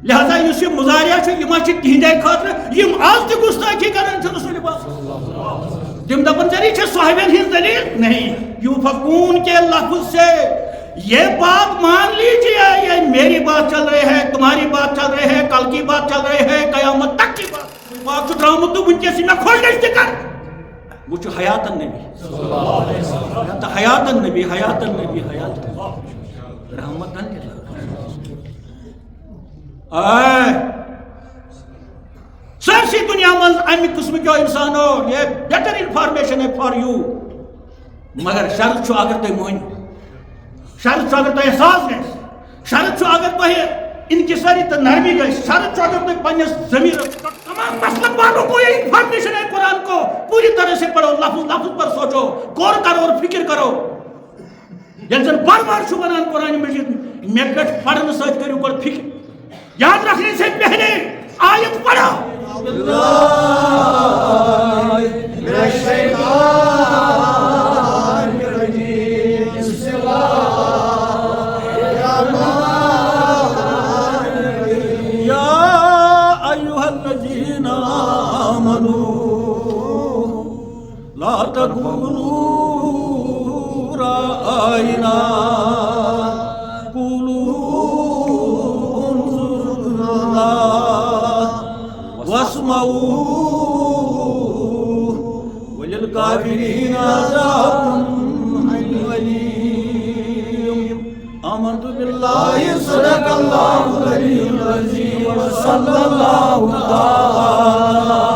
لہذا اس مظاہرہ تہندے خاطر یم آج تہ گستاخی کران رسول پاک تم دپن ذریعہ چھ صحابین ہند دلیل نہیں یوفقون کے لفظ سے یہ بات مان لیجیے یہ میری بات چل رہی ہے تمہاری بات چل رہی ہے کل کی بات چل رہی ہے قیامت تک کی بات پاک درامت تو ونکس میں کھولنے کر وہ حیات النبی حیات النبی حیات النبی حیات النبی رحمت سرسی دنیا من امی قسم کیو انسان ہو یہ بیٹر انفارمیشن ہے فار یو مگر شرط چھو اگر تے مون شرط چھو اگر تے احساس گئے شرط چھو اگر تے انکساری تے نرمی گئے شرط چھو اگر تے پنیس ضمیر تمام مسلک والوں کو یہ انفارمیشن ہے قرآن کو پوری طرح سے پڑھو لفظ لفظ پر سوچو غور کرو اور فکر کرو یل بار بار چھو بنان قرآن مجید میں پہ پڑھنے ساتھ کریو کر فکر یاد رکھنے سے پہلے آیت پڑھا لا تكونوا رائنا قولوا انظرنا واسمعوا وللكافرين عذاب أليم آمنت بالله صدق الله العلي العظيم وصلى الله تعالى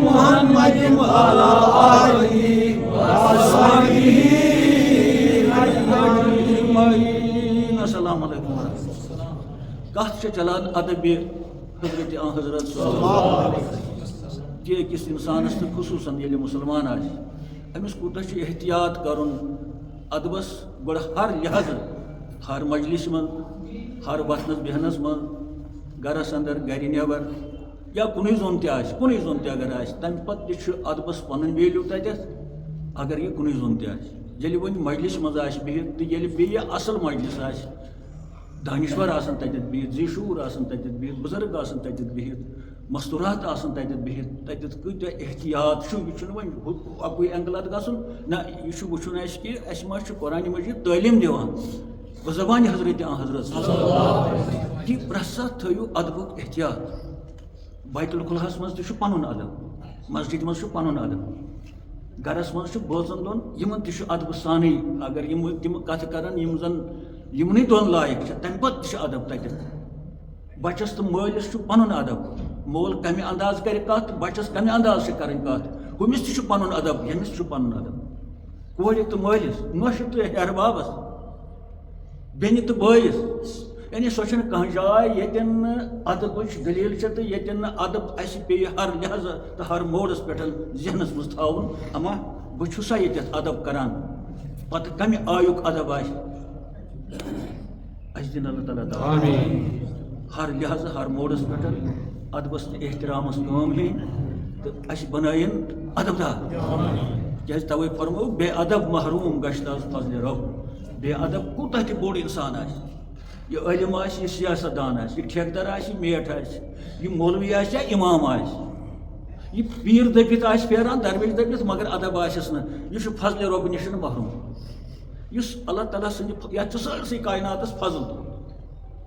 محمد وعلى آله وصحبه أجمعين السلام علیکم ورحمۃ اللہ کت چلان ادب حضرت حضرت صلی اللہ علیہ وسلم کہ أکس انسانس تو خصوصاً ییٚلہِ مسلمان آسہِ أمِس کوٗتاہ چھُ احتیاط کرُن ادبس گۄڈٕ ہر لحاظ ہر مجلس منٛز ہر وتھنس بیہنس منٛز گرس اندر گرِ نیبر یا کُنُے زوٚن تہِ اگر آسہِ تمہِ پتہٕ تہِ چھُ ادبس پنُن ویلیوٗ تتٮ۪تھ اگر یہِ کُنُے زوٚن تہِ آسہِ ییٚلہِ وۄنۍ مجلس منٛز آسہِ بِہِتھ تہٕ ییٚلہِ بیٚیہِ اصل مجلس آسہِ دانشور آسان تتٮ۪تھ بِہِتھ زی شوٗر آسان تتٮ۪تھ بِہِتھ بُزرگ آسان تتٮ۪تھ بِہِتھ مستوٗرات آسان تتٮ۪تھ بِہِتھ تتٮ۪تھ کۭتیاہ احتیاط چھُ یہِ چھُنہٕ وۄنۍ اَکُے اینگل اتھ گژھُن نہ یہِ چھُ وٕچھُن اَسہِ کہِ اَسہِ ما چھُ قرآنِ مجیٖد تعلیٖم دِوان بزبانہِ حضرت حضرت یہِ پرٛٮ۪تھ ساتہٕ تھٲیِو ادبُک احتیاط بیت الخلاہس منٛز تہِ چھُ پنُن ادب مسجد منٛز چھُ پنُن ادب گرس منٛز چھُ بٲژن دۄن یِمن تہِ چھُ ادبہٕ سانٕے اگر یِم تِم کتھٕ کرن یِم زن یِمنٕے دۄن لایق چھِ تمہِ پتہٕ تہِ چھُ ادب تتٮ۪تھ بچس تہٕ مٲلِس چھُ پنُن ادب مول کمہِ انداز کرِ کتھ بچس کمہِ انداز چھِ کرٕنۍ کتھ ہُمِس تہِ چھُ پنُن ادب ییٚمِس چھُ پنُن ادب کورِ تہٕ مٲلِس نۄشہِ تہٕ ہیٚہربابس بیٚنہِ تہٕ بٲیِس یعنی سۄ چھنہٕ کانٛہہ جاے ییٚتٮ۪ن نہٕ ادبٕچ دٔلیٖل چھِ تہٕ ییٚتٮ۪ن نہٕ ادب اَسہِ پیٚیہِ ہر لحاظہٕ تہٕ ہر موڈس پٮ۪ٹھ ذہنس منٛز تھاوُن اما بہٕ چھُسا ییٚتٮ۪تھ ادب کران پتہٕ کمہِ آیُک ادب آسہِ اَسہِ دِنۍ اللہ تعالیٰ ہر لحاظہٕ ہر موڈس پٮ۪ٹھ ادبس تہٕ احترامس کٲم ہیٚنۍ تہٕ اَسہِ بنٲیِن ادب دار کیٛازِ توے فرموو بے ادب محروم گژھِ از فضلِ رب بے ادب کوٗتاہ تہِ بوٚڑ انسان آسہِ یہ عالم آسہِ یہ سیاست دان آسہِ یہ ٹھیکدر آسہِ یہ میٹھ آسہِ یہ مولوی آسہِ یا امام آسہِ یہ پیٖر دٔپِتھ آسہِ پھیران درویش دٔپِتھ مگر ادب آسٮ۪س نہٕ یہِ چھُ فضلِ رۄبہٕ نِش محروم یُس اللہ تعالیٰ سٕنٛدِ یتھ چھُ سٲرسٕے کایناتس فضل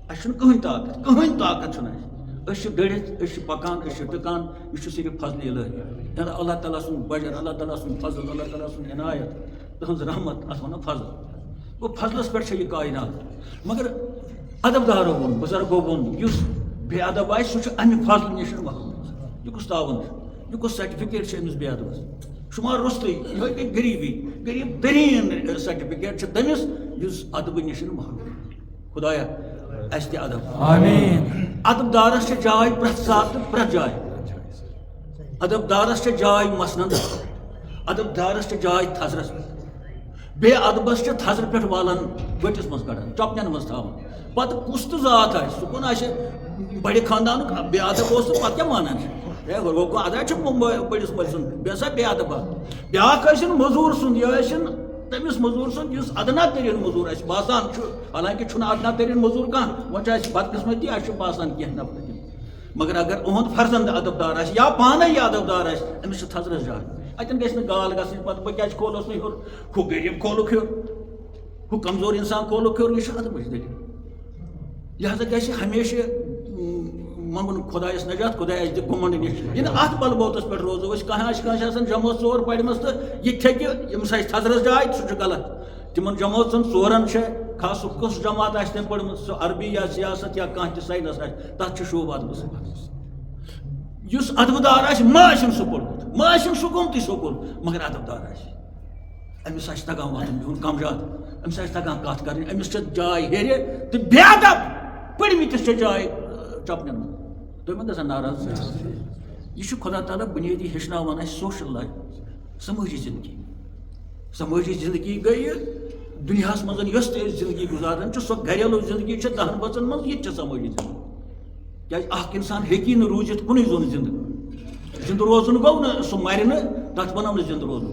اَسہِ چھُنہٕ کٕہٕنۍ طاقت چھُنہٕ اَسہِ أسۍ چھِ گٔڑِتھ أسۍ چھِ پکان أسۍ چھِ ٹٕکان یہِ چھُ صرف فضلِ الہی اللہ تعالیٰ سُنٛد بجر اللہ تعالیٰ سُنٛد فضل اللہ تعالیٰ سُنٛد عنایت تٕہٕنٛز رحمت اتھ ونان فضل گوٚو فضلس پٮ۪ٹھ چھِ یہِ کاینات مگر ادب دارو ووٚن بُزرگو ووٚن یُس بے ادب آسہِ سُہ چھُ امہِ فضلہٕ نِش محروم یہِ کُس تاوُن چھُ یہِ کُس سرٹِفکیٹ چھُ أمِس بے ادبس شُمار روٚستُے یِہوٚے گٔے غریٖبی غریٖب تریٖن سرٹِفکیٹ چھُ تٔمِس یُس ادبہٕ نِش محروم خۄدایا اَسہِ تہِ ادب ادب دارس چھِ جاے پرٛٮ۪تھ ساتہٕ تہٕ پرٛٮ۪تھ جایہِ ادب دارس چھِ جاے مسنس ادب دارس چھِ جاے تھزرس بے ادبس چھِ تھزرٕ پٮ۪ٹھ والان ؤٹِس منٛز کڑان چۄپنٮ۪ن منٛز تھاوان پتہٕ کُس تہٕ ذات آسہِ سُہ کُن آسہِ بڑِ خاندانُک بے ادب اوس تہٕ پتہٕ کیٛاہ مانان چھِ ادا چھُ بٔڑِس مٲلۍ سُنٛد بیٚیہِ ہسا بے ادب بیٛاکھ ٲسِن موٚزوٗر سُنٛد یہِ ٲسِن تمس مزور سن اس ادنا ترین مزور اس باسان حالانکہ چھن ادنا ترین مزور کان وچ اس بدقسمتی اس باسان کی نفر مگر اگر اہد فرزند ادب دار آس یا پانے یہ ادب دار آس امس تھزرس جائے اتن گھس گال گھن پتہ بہ کیا کھولس نا ہور ہو غریب کھولک ہور ہو کمزور انسان کھولک ہور یہ ادب دلیل لہذا گھس ہمیشہ منگن خدایس نجات خدایس دِ گمنڈ نش یہ ات بل بوتس پہ روزو کھانا جماعت ژور پرمس تو یہ یمس تھزرس جائے سہ غلط تمن جماعتن ژورن خاص کس جماعت آس تم پڑھ سہ عربی یا سیاست یا کھانا تہ سائنس تک شوب ادب اس ادب دار آس ما سہ پوٚرمُت ما سہ گوٚم تہِ سکوٗل مگر ادب دار امس تگان وتھُن بِہُن کمجاد امس تگان کتھ کرٕنۍ امس جاے ہیرِ تہٕ بے ادب پٔرمٕتِس جاے چپنن منٛز تُہۍ ما گژھان ناراض یہ خدا تعالیٰ بنیادی ہیٚچھناوان اسہِ سوشل لائف سمٲجی زندگی گئی دنیاہس منٛز یۄس تہِ أسۍ زندگی گُزاران چھِ سۄ گریلوٗ زندگی چھِ 10 بٲژن منٛز یہِ تہِ چھِ سمٲجی زندگی کیازِ اکھ انسان ہیٚکی نہٕ روٗزِتھ کُنُے زوٚن زندٕ روزُن گوٚو نہٕ سُہ مرِ نہٕ تتھ بنو نہٕ زندٕ روزُن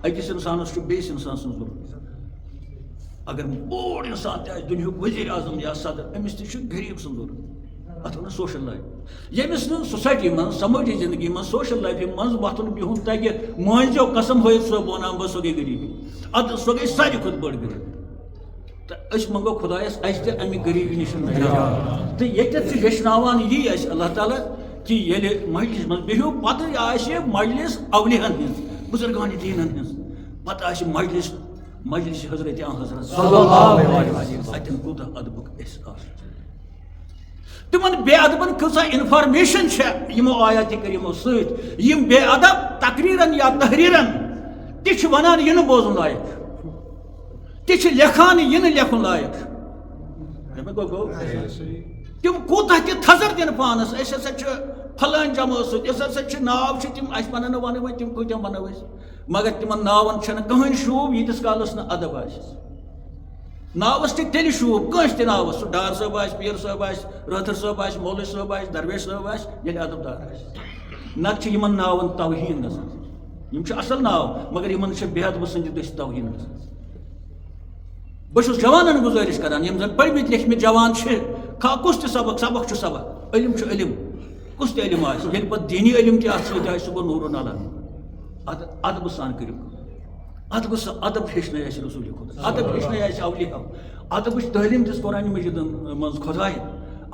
أکِس انسانس چھُ بیٚیِس انسان سٕنٛز ضروٗرت اگر بوٚڑ انسان تہِ آسہِ دُنیہُک وزیٖر اعظم یا صدر أمِس تہِ چھُ غریٖب سٕنٛز ضروٗرت اتھ ونان سوشل لائف ییٚمِس نہٕ سوسایٹی منٛز سمٲجی زندگی منٛز سوشل لائفہِ منٛز وۄتھُن بِہُن تگہِ مٲنزیو قسم ہٲیِتھ سۄ بہٕ ونان بہٕ سۄ گٔے غریٖبی ادٕ سۄ گٔے ساروی کھۄتہٕ بٔڑ غریٖبی تہٕ أسۍ منگو خۄدایس اسہِ تہِ امہِ غریٖبی نِش نجات تہٕ ییٚتٮ۪تھ چھِ ہیٚچھناوان یی اسہِ اللہ تعالیٰ کہ ییٚلہِ مجلس منٛز بِہِو پتہٕ آسہِ مجلس اولیاہن ہٕنٛز بُزرگانہِ دیٖنن ہٕنٛز پتہٕ آسہِ مجلس حضرت حضرت اتٮ۪ن کوٗتاہ ادبُک احساس تمن بے ادبن کۭژاہ انفارمیشن یمو آیاتِ کریمو سۭتۍ یم بے ادب تقریرن یا تحریرن تہِ چھِ ونان یہِ نہٕ بوزُن لایق تہِ چھِ لیکھان یہِ نہٕ لیکھُن لایق تم کوٗتاہ تہِ تھزر دِنہٕ پانس أسۍ ہسا چھِ پھلٲنۍ جماعت سۭتۍ أسۍ ہسا چھِ ناو چھِ تِم اَسہِ پنن نہٕ ونٕنۍ وۄنۍ تِم کۭتیاہ ونو أسۍ مگر تمن ناون چھنہٕ کٕہٕنۍ شوٗب ییٖتِس کالس نہٕ ادب آسہِ ناوس چھِ تیٚلہِ شوٗب کٲنٛسہِ تہِ ناوس سُہ ڈار صٲب آسہِ پیٖر صٲب آسہِ رٲتھر صٲب آسہِ مولوی صٲب آسہِ درویش صٲب آسہِ ییٚلہِ ادب دار آسہِ نتہٕ چھِ یِمن ناون توہیٖن گژھان یِم چھِ اصل ناو مگر یِمن چھِ بے ادبہٕ سٕنٛدِ دٔسۍ توہیٖن گژھان بہٕ چھُس جوانن گُزٲرِش کران یِم زن پٔرمٕتۍ لیکھمٕتۍ جوان چھِ کُس تہِ سبق چھُ سبق علم چھُ علم کُس تہِ علم آسہِ ییٚلہِ پتہٕ دیٖنی علم تہِ اتھ سۭتۍ آسہِ سُہ گوٚو نوٗرُن علا ادبہٕ سان کٔرِو ادب ہیٚچھنٲے اَسہِ رسوٗلِ خۄدا ادب ہیٚچھنٲے اَسہِ اولیاہو ادبٕچ تعلیٖم دِژ قرآنِ مجیٖدن منٛز خۄدایہِ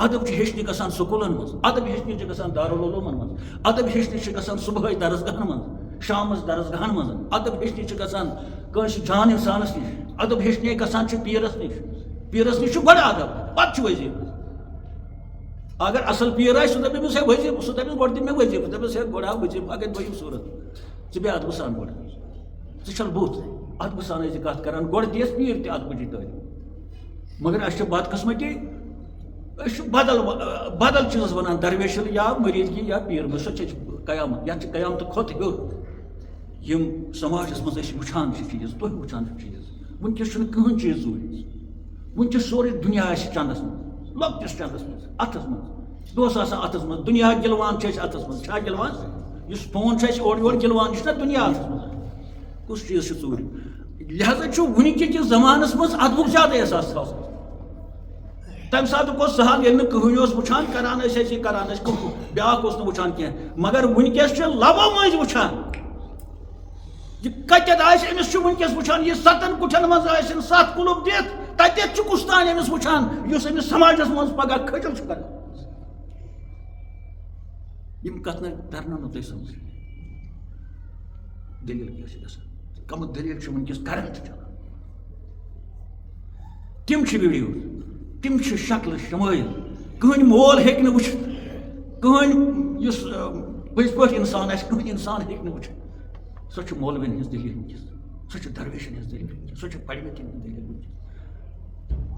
ادب چھِ ہیٚچھنہِ گژھان سکوٗلن منٛز ادب ہیٚچھنہِ چھِ گژھان دارالعلوٗمن منٛز ادب ہیٚچھنہِ چھِ گژھان صبحٲے درسگاہن منٛز شامس درسگاہن منٛز ادب ہیٚچھنہِ چھِ گژھان کٲنٛسہِ جان انسانس نِش ادب ہیٚچھنہِ گژھان چھِ پیٖرس نِش چھُ گۄڈٕ ادب پتہٕ چھُ وضیٖفہٕ اگر اصل پیٖر آسہِ سُہ دپہِ أمِس ہے وضیٖفہٕ سُہ دپٮ۪س گۄڈٕ دِ مےٚ وضیٖفہٕ دپٮ۪س ہے گۄڈٕ آو وضیٖفہٕ اگر دوٚیِم صوٗرت ژٕ بیٚہہ ادبہٕ سان گۄڈٕ ژٕ چھَکھ بُتھ ادبہٕ سان ٲسۍ کتھ کران گۄڈٕ دِیَس پیٖر تہِ ادبٕچی تعلیٖم مگر اَسہِ چھِ بدقسمتی أسۍ چھِ بدل چیٖز ونان درویشل یا مریٖدگی یا پیٖر سۄ چھِ قیامت یتھ چھِ قیامتہٕ کھۄتہٕ ہیوٚر یِم سماجس منٛز أسۍ وٕچھان چھِ چیٖز تُہۍ وٕچھان چھِو چیٖز وٕنکیٚس چھُنہٕ کٕہٕنۍ چیٖز ژوٗرِ وٕنکیٚس سورُے دُنیا آسہِ چندس منٛز لۄکٹِس چندس منٛز اتھس منٛز دۄہس آسان اتھس منٛز دُنیا گِلوان چھِ أسۍ اتھس منٛز چھا گِلوان یُس فون چھُ اَسہِ اورٕ یورٕ گِلوان یہِ چھُنہ دُنیا اتھس منٛز کُس چیٖز چھُ ژوٗرِ لہذا چھُ وٕنکہِ کِس زمانس منٛز ادبُک زیادٕ احساس تھاوان تمہِ ساتہٕ اوس سہل ییٚلہِ نہٕ کٕہٕنۍ اوس وٕچھان کران ٲسۍ أسۍ یہِ کران ٲسۍ بیٛاکھ اوس نہٕ وٕچھان کینٛہہ مگر وٕنکیٚس چھِ لبو مٔنٛزۍ وٕچھان یہِ کتٮ۪تھ آسہِ أمِس چھُ وٕنکیٚس وٕچھان یہِ 7 کُٹھٮ۪ن منٛز ٲسِن 7 کُلُپ دِتھ تتٮ۪تھ چھُ کُس تانۍ أمِس وٕچھان یُس أمِس سماجس منٛز پگاہ کھٔجل چھُ کران یِم کتھ نہٕ ترنو نہٕ تۄہہِ سمجھ دٔلیٖل کیٛاہ چھِ گژھان کمہٕ دٔلیٖل چھِ وٕنکیٚس کرنٹ چلان تِم چھِ ویڈیو تِم چھِ شکلہٕ شمٲیل کٕہٕنۍ مول ہیٚکہِ نہٕ وٕچھِتھ کٕہٕنۍ یُس پٔزۍ پٲٹھۍ انسان آسہِ کٕہٕنۍ انسان ہیٚکہِ نہٕ وٕچھِتھ سۄ چھِ مولوِین ہٕنٛز دٔلیٖل وٕنکیٚس سۄ چھِ درویشن ہٕنٛز دٔلیٖل وٕنکیٚس سۄ چھِ پرِمٕتٮ۪ن ہٕنٛز دٔلیٖل وٕنکیٚس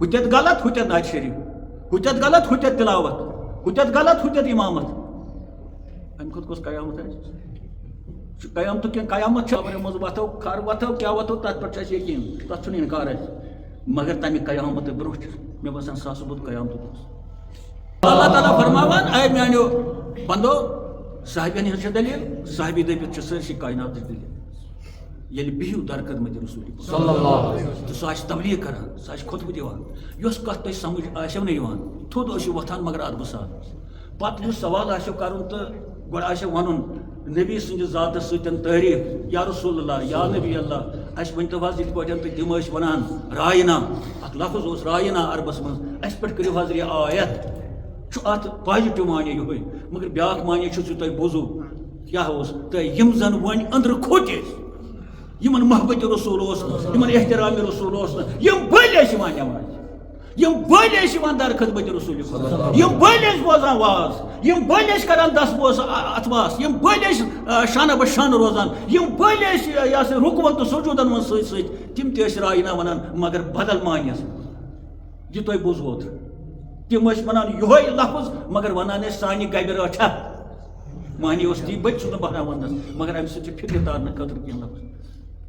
ہُتٮ۪تھ غلط ہُتٮ۪تھ نعتِ شریٖف ہُتٮ۪تھ غلط ہُتٮ۪تھ تِلاوت ہُتٮ۪تھ غلط ہُتٮ۪تھ اِمامت امہِ کھۄتہٕ کۄس قیامت آسہِ قیامتُک کینٛہہ قیامت چھِ خبرِ منٛز وۄتھو کھر وۄتھو کیٛاہ وۄتھو تتھ پٮ۪ٹھ چھُ اَسہِ یقیٖن تتھ چھُنہٕ انکار اَسہِ مگر تمہِ قیامتہٕ برونٛہہ چھُ مےٚ باسان سُہ ہسا بوٚد قیامتُک اوس اللہ تعالیٰ فرماوان اے میانیو بندو صاحبین ہٕنٛز چھِ دٔلیٖل صاحبی دٔپِتھ چھِ سٲرسٕے کایناتٕچ دٔلیٖل ییٚلہِ بِہِو در خدمت رسول صلی اللہ علیہ وسلم تہٕ سُہ آسہِ تبلیغ کران سُہ آسہِ خطبہٕ دِوان یۄس کتھ تۄہہِ سمجھ آسیو نہٕ یِوان تھوٚد ٲسِو وۄتھان مگر ادبہٕ سان پتہٕ یُس سوال آسیو کرُن تہٕ گۄڈٕ آسیو ونُن نبی سٕنٛدِس ذاتس سۭتۍ تعریٖف یا رسول اللہ یا نبی اللہ اَسہِ ؤنۍتو حظ یِتھ پٲٹھۍ تہٕ تِم ٲسۍ ونان راینا اتھ لفظ اوس راینا عربس منٛز اَسہِ پٮ۪ٹھ کٔرِو حظ یہِ آیت چھُ اتھ پازِٹِو معنی یِہوے مگر بیٛاکھ معنی چھُ سُہ تۄہہِ بوٗزو کیٛاہ اوس تہٕ یِم زن وۄنۍ أنٛدرٕ کھوٚتۍ ٲسۍ یِمن محبت رسول اوس نہٕ یِمن احترام رسول اوس نہٕ یِم بٔلۍ ٲسۍ یِوان نٮ۪ماز یِم بٔلۍ ٲسۍ یِوان در خدمت رسول خدا یِم بٔلۍ ٲسۍ بوزان واز یِم بٔلۍ ٲسۍ کران دس بوس اتواس یِم بٔلۍ ٲسۍ شانہ بہ شانہ روزان یِم بٔلۍ ٲسۍ یہِ ہسا رُکوَن تہٕ سجوٗدن منٛز سۭتۍ سۭتۍ تِم تہِ ٲسۍ راینا ونان مگر بدل معنیَس یہِ تۄہہِ بوٗزوٕ اوترٕ تِم ٲسۍ ونان یِہوے لفظ مگر ونان ٲسۍ سانہِ گبہِ رٲچھا معنی اوس تی بہٕ تہِ چھُس نہٕ بہران وننس مگر امہِ سۭتۍ چھِ فِکرِ تارنہٕ خٲطرٕ کینٛہہ لفظ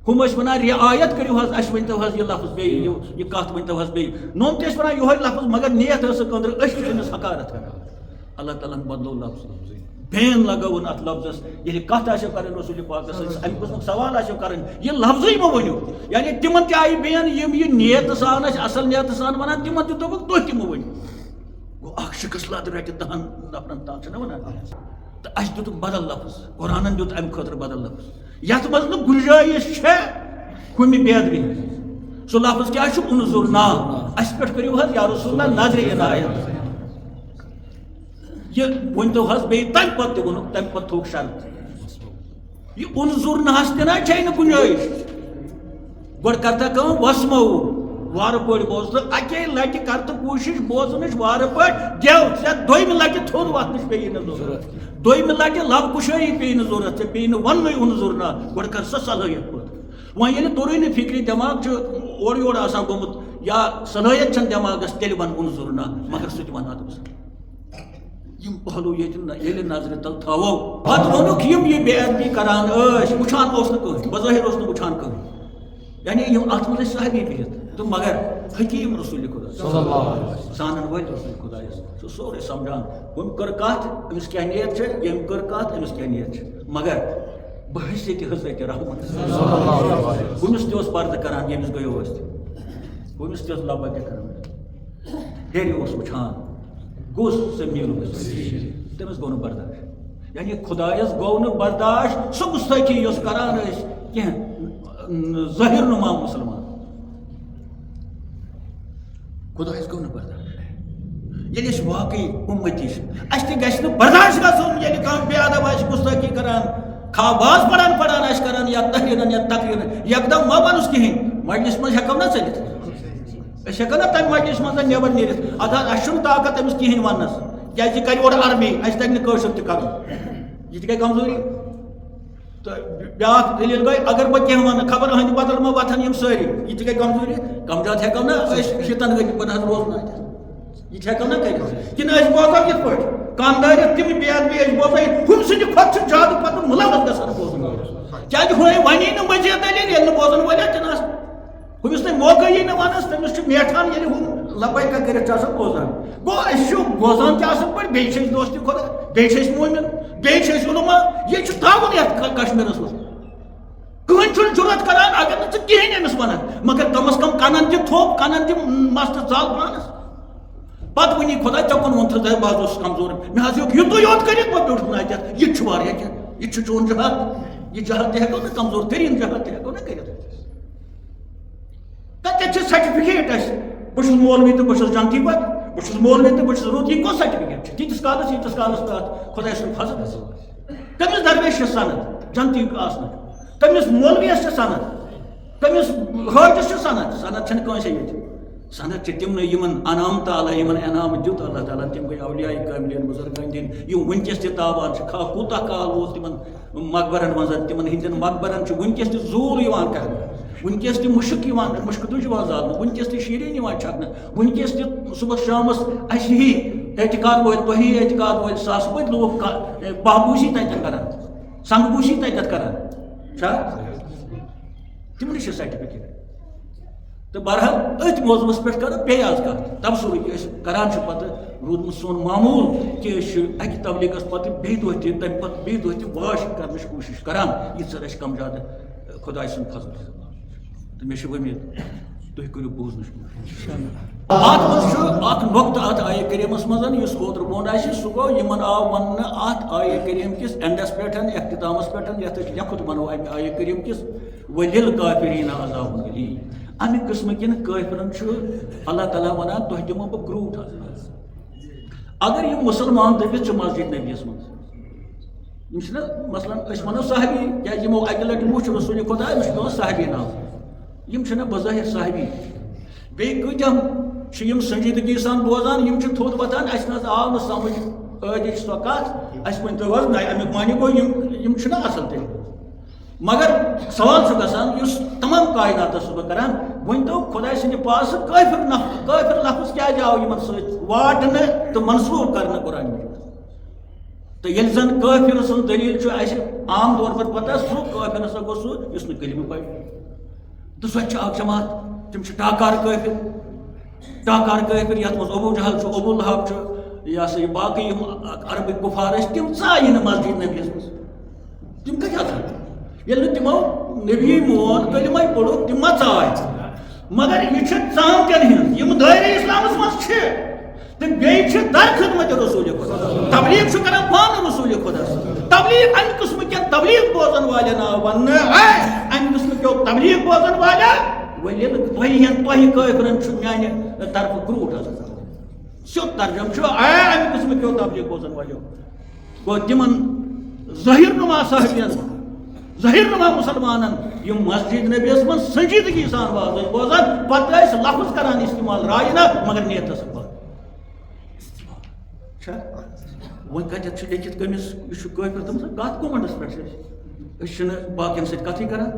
ہُم ٲسۍ ونان رعایت کٔرِو حظ اَسہِ ؤنۍتو حظ یہِ لفظ بیٚیہِ یہِ کتھ ؤنۍتو حظ بیٚیہِ نوٚم تہِ ٲسۍ ونان یِہوے لفظ مگر نیت ٲسٕکھ أنٛدرٕ أسۍ چھِ أمِس حقارت کران اللہ تعالیٰ ہن بدلو لفظ بین لگٲوُن اتھ لفظس ییٚلہِ کتھ آسیو کرٕنۍ رسول پاکس سۭتۍ امہِ قٕسمُک سوال آسیو کرٕنۍ یہِ لفظٕے مہ ؤنِو یعنی تِمن تہِ آیہِ بین یِم یہِ نیتہٕ سان ٲسۍ اصل نیتہٕ سان ونان تِمن تہِ دوٚپُکھ تُہۍ تہِ مہ ؤنِو گوٚو اکھ شخص لد رٹہِ 10 نفرن تام چھِنہ ونان تہٕ اَسہِ دیُتُکھ بدل لفظ قرآنن دیُت امہِ خٲطرٕ بدل لفظ یتھ منٛز نہٕ گُنجٲیِش چھےٚ کُنہِ بیدری سُہ لفظ کیٛاہ چھُ انظر نا اَسہِ پٮ۪ٹھ کٔرِو حظ یا رسول اللہ نظرِ عنایت یہِ ؤنۍتو حظ بیٚیہِ تمہِ پتہٕ تہِ ووٚنُکھ تمہِ پتہٕ تھوٚوُکھ شرط یہِ انظر نہس تہِ نہ چھے نہٕ گُنجٲیش گۄڈٕ کر تہٕ کٲم وسمو وارٕ پٲٹھۍ بوز تہٕ اکے لٹہِ کر تہٕ کوٗشش بوزنٕچ وارٕ پٲٹھۍ گٮ۪و ژےٚ دوٚیمہِ لٹہِ تھوٚد وتھنٕچ پیٚیی نہٕ ضروٗرت دوٚیمہِ لٹہِ لب کُشٲیی پیٚیہِ نہٕ ضروٗرت ژےٚ پیٚیہِ نہٕ وننُے انظر نا گۄڈٕ کر سۄ صلٲحیت پٲدٕ وۄنۍ ییٚلہِ توٚرُے نہٕ فِکرِ دٮ۪ماغ چھُ اورٕ یورٕ آسان گوٚمُت یا صلٲحیت چھنہٕ دٮ۪ماغس تیٚلہِ ون انظر نا مگر سُہ تہِ ون ادبہٕ سان یِم پہلو ییٚلہِ نظرِ تل تھاوو پتہٕ ووٚنُکھ یِم یہِ بے ادبی کران ٲسۍ وٕچھان اوس نہٕ کٕہٕنۍ بظٲہر اوس نہٕ وٕچھان کٕہٕنۍ یعنی یِم اتھ منٛز ٲسۍ صحابی بِہِتھ تہٕ مگر حکیٖم رسول خدا زانن وٲلۍ رسول خدایس سُہ سورُے سمجھان ہُم کٔر کتھ أمِس کیٛاہ نیت چھِ ییٚمۍ کٔر کتھ أمِس کیٛاہ نیت چھِ مگر بحثیتِ حضرت رحمت ہُمِس تہِ اوس پردٕ کران ییٚمِس گٔیو ٲسۍ تہِ ہُمِس تہِ ٲس لبا تہِ کران ہیٚرِ اوس وٕچھان گوٚژھ سُہ میلُن تٔمِس گوٚو نہٕ برداشت یعنی خدایس گوٚو نہٕ برداشت سُہ گُستٲخی یۄس کران ٲسۍ کینٛہہ ظٲہِر نُما مُسلمان خدایس گوٚو نہٕ برداشت ییٚلہِ أسۍ واقعی اُمتی چھِ اَسہِ تہِ گژھِ نہٕ برداشت گژھُن ییٚلہِ کانٛہہ بے ادب آسہِ گُستٲخی کران خاباز پران آسہِ کران یا تحریٖرن یا تقریٖرن یکدم ما ونُس کِہینۍ مجلس منٛز ہٮ۪کو نا ژٔلِتھ أسۍ ہٮ۪کو نا تمہِ مجلس منٛز نٮ۪بر نیٖرِتھ ادٕ حظ اَسہِ چھُنہٕ طاقت أمِس کِہینۍ وننس کیازِ یہِ کرِ اورٕ عربی اَسہِ تگہِ نہٕ کٲشُر تہِ کرُن یہِ تہِ گٔے کمزوٗری تہٕ بیٛاکھ دٔلیٖل گٔے اگر بہٕ کینٛہہ ونہٕ خبر أہنٛدِ بدل ما وۄتھن یِم سٲری یہِ تہِ گٔے کمزوٗری کم زیادٕ ہٮ۪کو نا أسۍ شیٖتن ؤرۍ پتہٕ حظ روزنٲیِتھ یہِ تہِ ہٮ۪کو نا کٔرِتھ کِنہٕ أسۍ بوزو یِتھ پٲٹھۍ کاندٲرِتھ تِم بے ادبی أسۍ بوزو ہُم سٕنٛدِ کھۄتہٕ چھُ زیادٕ پتہٕ مُلوث گژھان بوزن کیازِ ہُے ونے نہٕ مزیٖد دٔلیٖل ییٚلہِ نہٕ بوزن وٲلۍ تہِ نہٕ آسان ہُمِس نہٕ موقعی نہٕ وننس تٔمِس چھُ میٹھان ییٚلہِ ہُم لبیکا کٔرِتھ چھُ آسان بوزان گوٚو أسۍ چھُ بوزان تہِ اصل پٲٹھۍ بیٚیہِ چھِ أسۍ دوستہِ خۄدا بیٚیہِ چھِ أسۍ مومِن بیٚیہِ چھِ أسۍ علما یہِ چھُ تھاوُن یتھ کشمیٖرس منٛز کٕہٕنۍ چھُنہٕ ضروٗرت کران اگر نہٕ ژٕ کِہینۍ أمِس ونان مگر کم از کم کنن تہِ تھوٚپ کنن تہِ مستہٕ ژال پانس پتہٕ ؤنی خۄدا ژےٚ کُن ووٚنتھٕ بہٕ حظ اوسُس کمزور مےٚ حظ ہیوٚک یُتُے یوت کٔرِتھ بہٕ پیوٚٹُس نہٕ اتٮ۪تھ یہِ تہِ چھُ واریاہ کینٛہہ یہِ تہِ چھُ چون جہاد یہِ جہاد تہِ ہٮ۪کو نہٕ کمزور تٔریٖن جہاد تہِ ہٮ۪کو نہ کٔرِتھ تتٮ۪تھ چھِ سرٹِفِکیٹ اَسہِ بہٕ چھُس مولوی تہٕ بہٕ چھُس جنتی پتہٕ بہٕ چھُس مولوی تہٕ بہٕ چھُس رُت یہِ کۄس سرٹِفِکیٹ چھِ تیٖتِس کالس ییٖتِس کالس تتھ خۄداے سُنٛد فضل کٔمِس درمیش چھِ سند جنتی آسنٕچ کٔمِس مولوِیس چھِ سند کٔمِس حٲجِس چھِ سند چھنہٕ کٲنٛسے ییٚتہِ سند چھِ تِمنٕے یِمن انعامتہٕ اللہ یِمن انعام دیُت اللہ تعالیٰ تِم گٔے اولیاء کاملین بُزرگن دِنۍ یِم وٕنکیٚس تہِ تابان چھِ کوٗتاہ کال ووت تِمن مقبرن منٛز تِمن ہٕنٛدٮ۪ن مقبرن چھُ وٕنکیٚس تہِ زوٗر یِوان کرنہٕ وٕنکیٚس تہِ مُشک یِوان مُشکہٕ تُج یِوان زالنہٕ وٕنکیٚس تہِ شیٖریٖن یِوان چھکنہٕ وٕنکیٚس تہِ صبحس شامس اَسہِ ہی اعتقاد وٲلۍ تۄہہِ اعتقاد وٲلۍ ساسہٕ بٔدۍ لوٗکھ پاپوٗشی تتٮ۪ن کران سنگبوٗشی تتٮ۪تھ کران چھا تِمنٕے چھِ سرٹِفِکیٹ تہٕ بہرحال أتھۍ موضوٗعس پٮ۪ٹھ کرو بیٚیہِ آز کتھ تبصُرٕ أسۍ کران چھِ پتہٕ روٗدمُت سون معموٗل کہِ أسۍ چھِ اکہِ تبلیغس پتہٕ بیٚیہِ دۄہ تہِ تمہِ پتہٕ بیٚیہِ دۄہ تہِ واش کرنٕچ کوٗشش کران ییٖژاہ اَسہِ کم زیادٕ خدا سن فضل تو مے ومید تھی کرو بوزن ات مز نقطہ ات آیہ کریمس مز اوتر بون سہ گو یمن آو ون ات آیہ کریم کس اینڈس پہ اختتامس پہ یت لیکھت ونو امہ آیہ کریم کس وللکافرین عذاب علیم امہ قسم کن کافرن اللہ تعالیٰ ونان تہ دمو بہ گروٹ اگر یہ مسلمان دبت مسجد نبیس مز مثلا ونو صحابی کیا یمو اکہ لٹہ وچ رسول خدا امس صحابی ناو یم بظاہر صحابی بیٚیہِ کۭتیاہ چھِ یم سنجیدگی سان بوزان یم چھِ تھوٚد وتھان اَسہِ نہ حظ آو نہٕ سمجھ ٲدِچ سۄ کتھ اَسہِ ؤنۍتو حظ نہ امیُک معنی گوٚو یم چھِنہ اصل تیٚلہِ مگر سوال چھُ گژھان یُس تمام کائناتس چھُس بہٕ کران ؤنۍتو خۄداے سٕنٛدِ پاسہٕ کٲفر لفظ کیٛازِ آو یمن سۭتۍ واٹنہٕ تہٕ منسوٗب کرنہٕ قرآن مجیٖد تہٕ ییٚلہِ زن کٲفر سٕنٛز دلیٖل چھُ اَسہِ عام طور پر پتہ سُہ کٲفر ہسا گوٚو سُہ یُس نہٕ کلمہٕ پرِ تہٕ سۄ چھِ اکھ جماعت تم ٹاکار کٲفر یتھ مز ابو جہل ابو لہب یہ سا یہ باقی عربک کفار تم ژایہِ نہٕ مسجد نبیس مز تم کتہِ ژاے ییٚلہِ تمو نبی مون کلمے پوٚرُکھ تم ما ژاے مگر یہ ژامتین ہٕنٛز یم دٲیرٕ اسلامس مز چھِ تہٕ بیٚیہِ چھِ در خدمت رسول خدا تبلیغ چھُ کران پانہٕ رسول خدا تبلیغ امہِ قٕسمہٕ کٮ۪ن تبلیغ بوزن والٮ۪ن آو وننہٕ امہِ قٕسمہٕ کیو تبلیغ بوزن والٮ۪ن تۄہہِ کٲفرن چھُ میانہِ طرفہٕ گروٗٹ حظ سیوٚد ترجم چھُ امہِ قٕسمہٕ کیو تبلیغ بوزن والیو گوٚو تِمن ظٲہِر نُما صحابین ظٲہِر نُما مُسلمانن یم مسجد نبیس منٛز سنجیدگی سان واز ٲسۍ بوزان پتہٕ ٲسۍ لفظ کران استعمال رایہِ نہ مگر نیتس چھا وۄنۍ کتٮ۪تھ چھُ لیکھِتھ کٔمِس یہِ چھُ کٲفر تٔمِس کتھ کومنڈس پٮ۪ٹھ چھِ أسۍ چھِنہٕ باقین سۭتۍ کتھٕے کران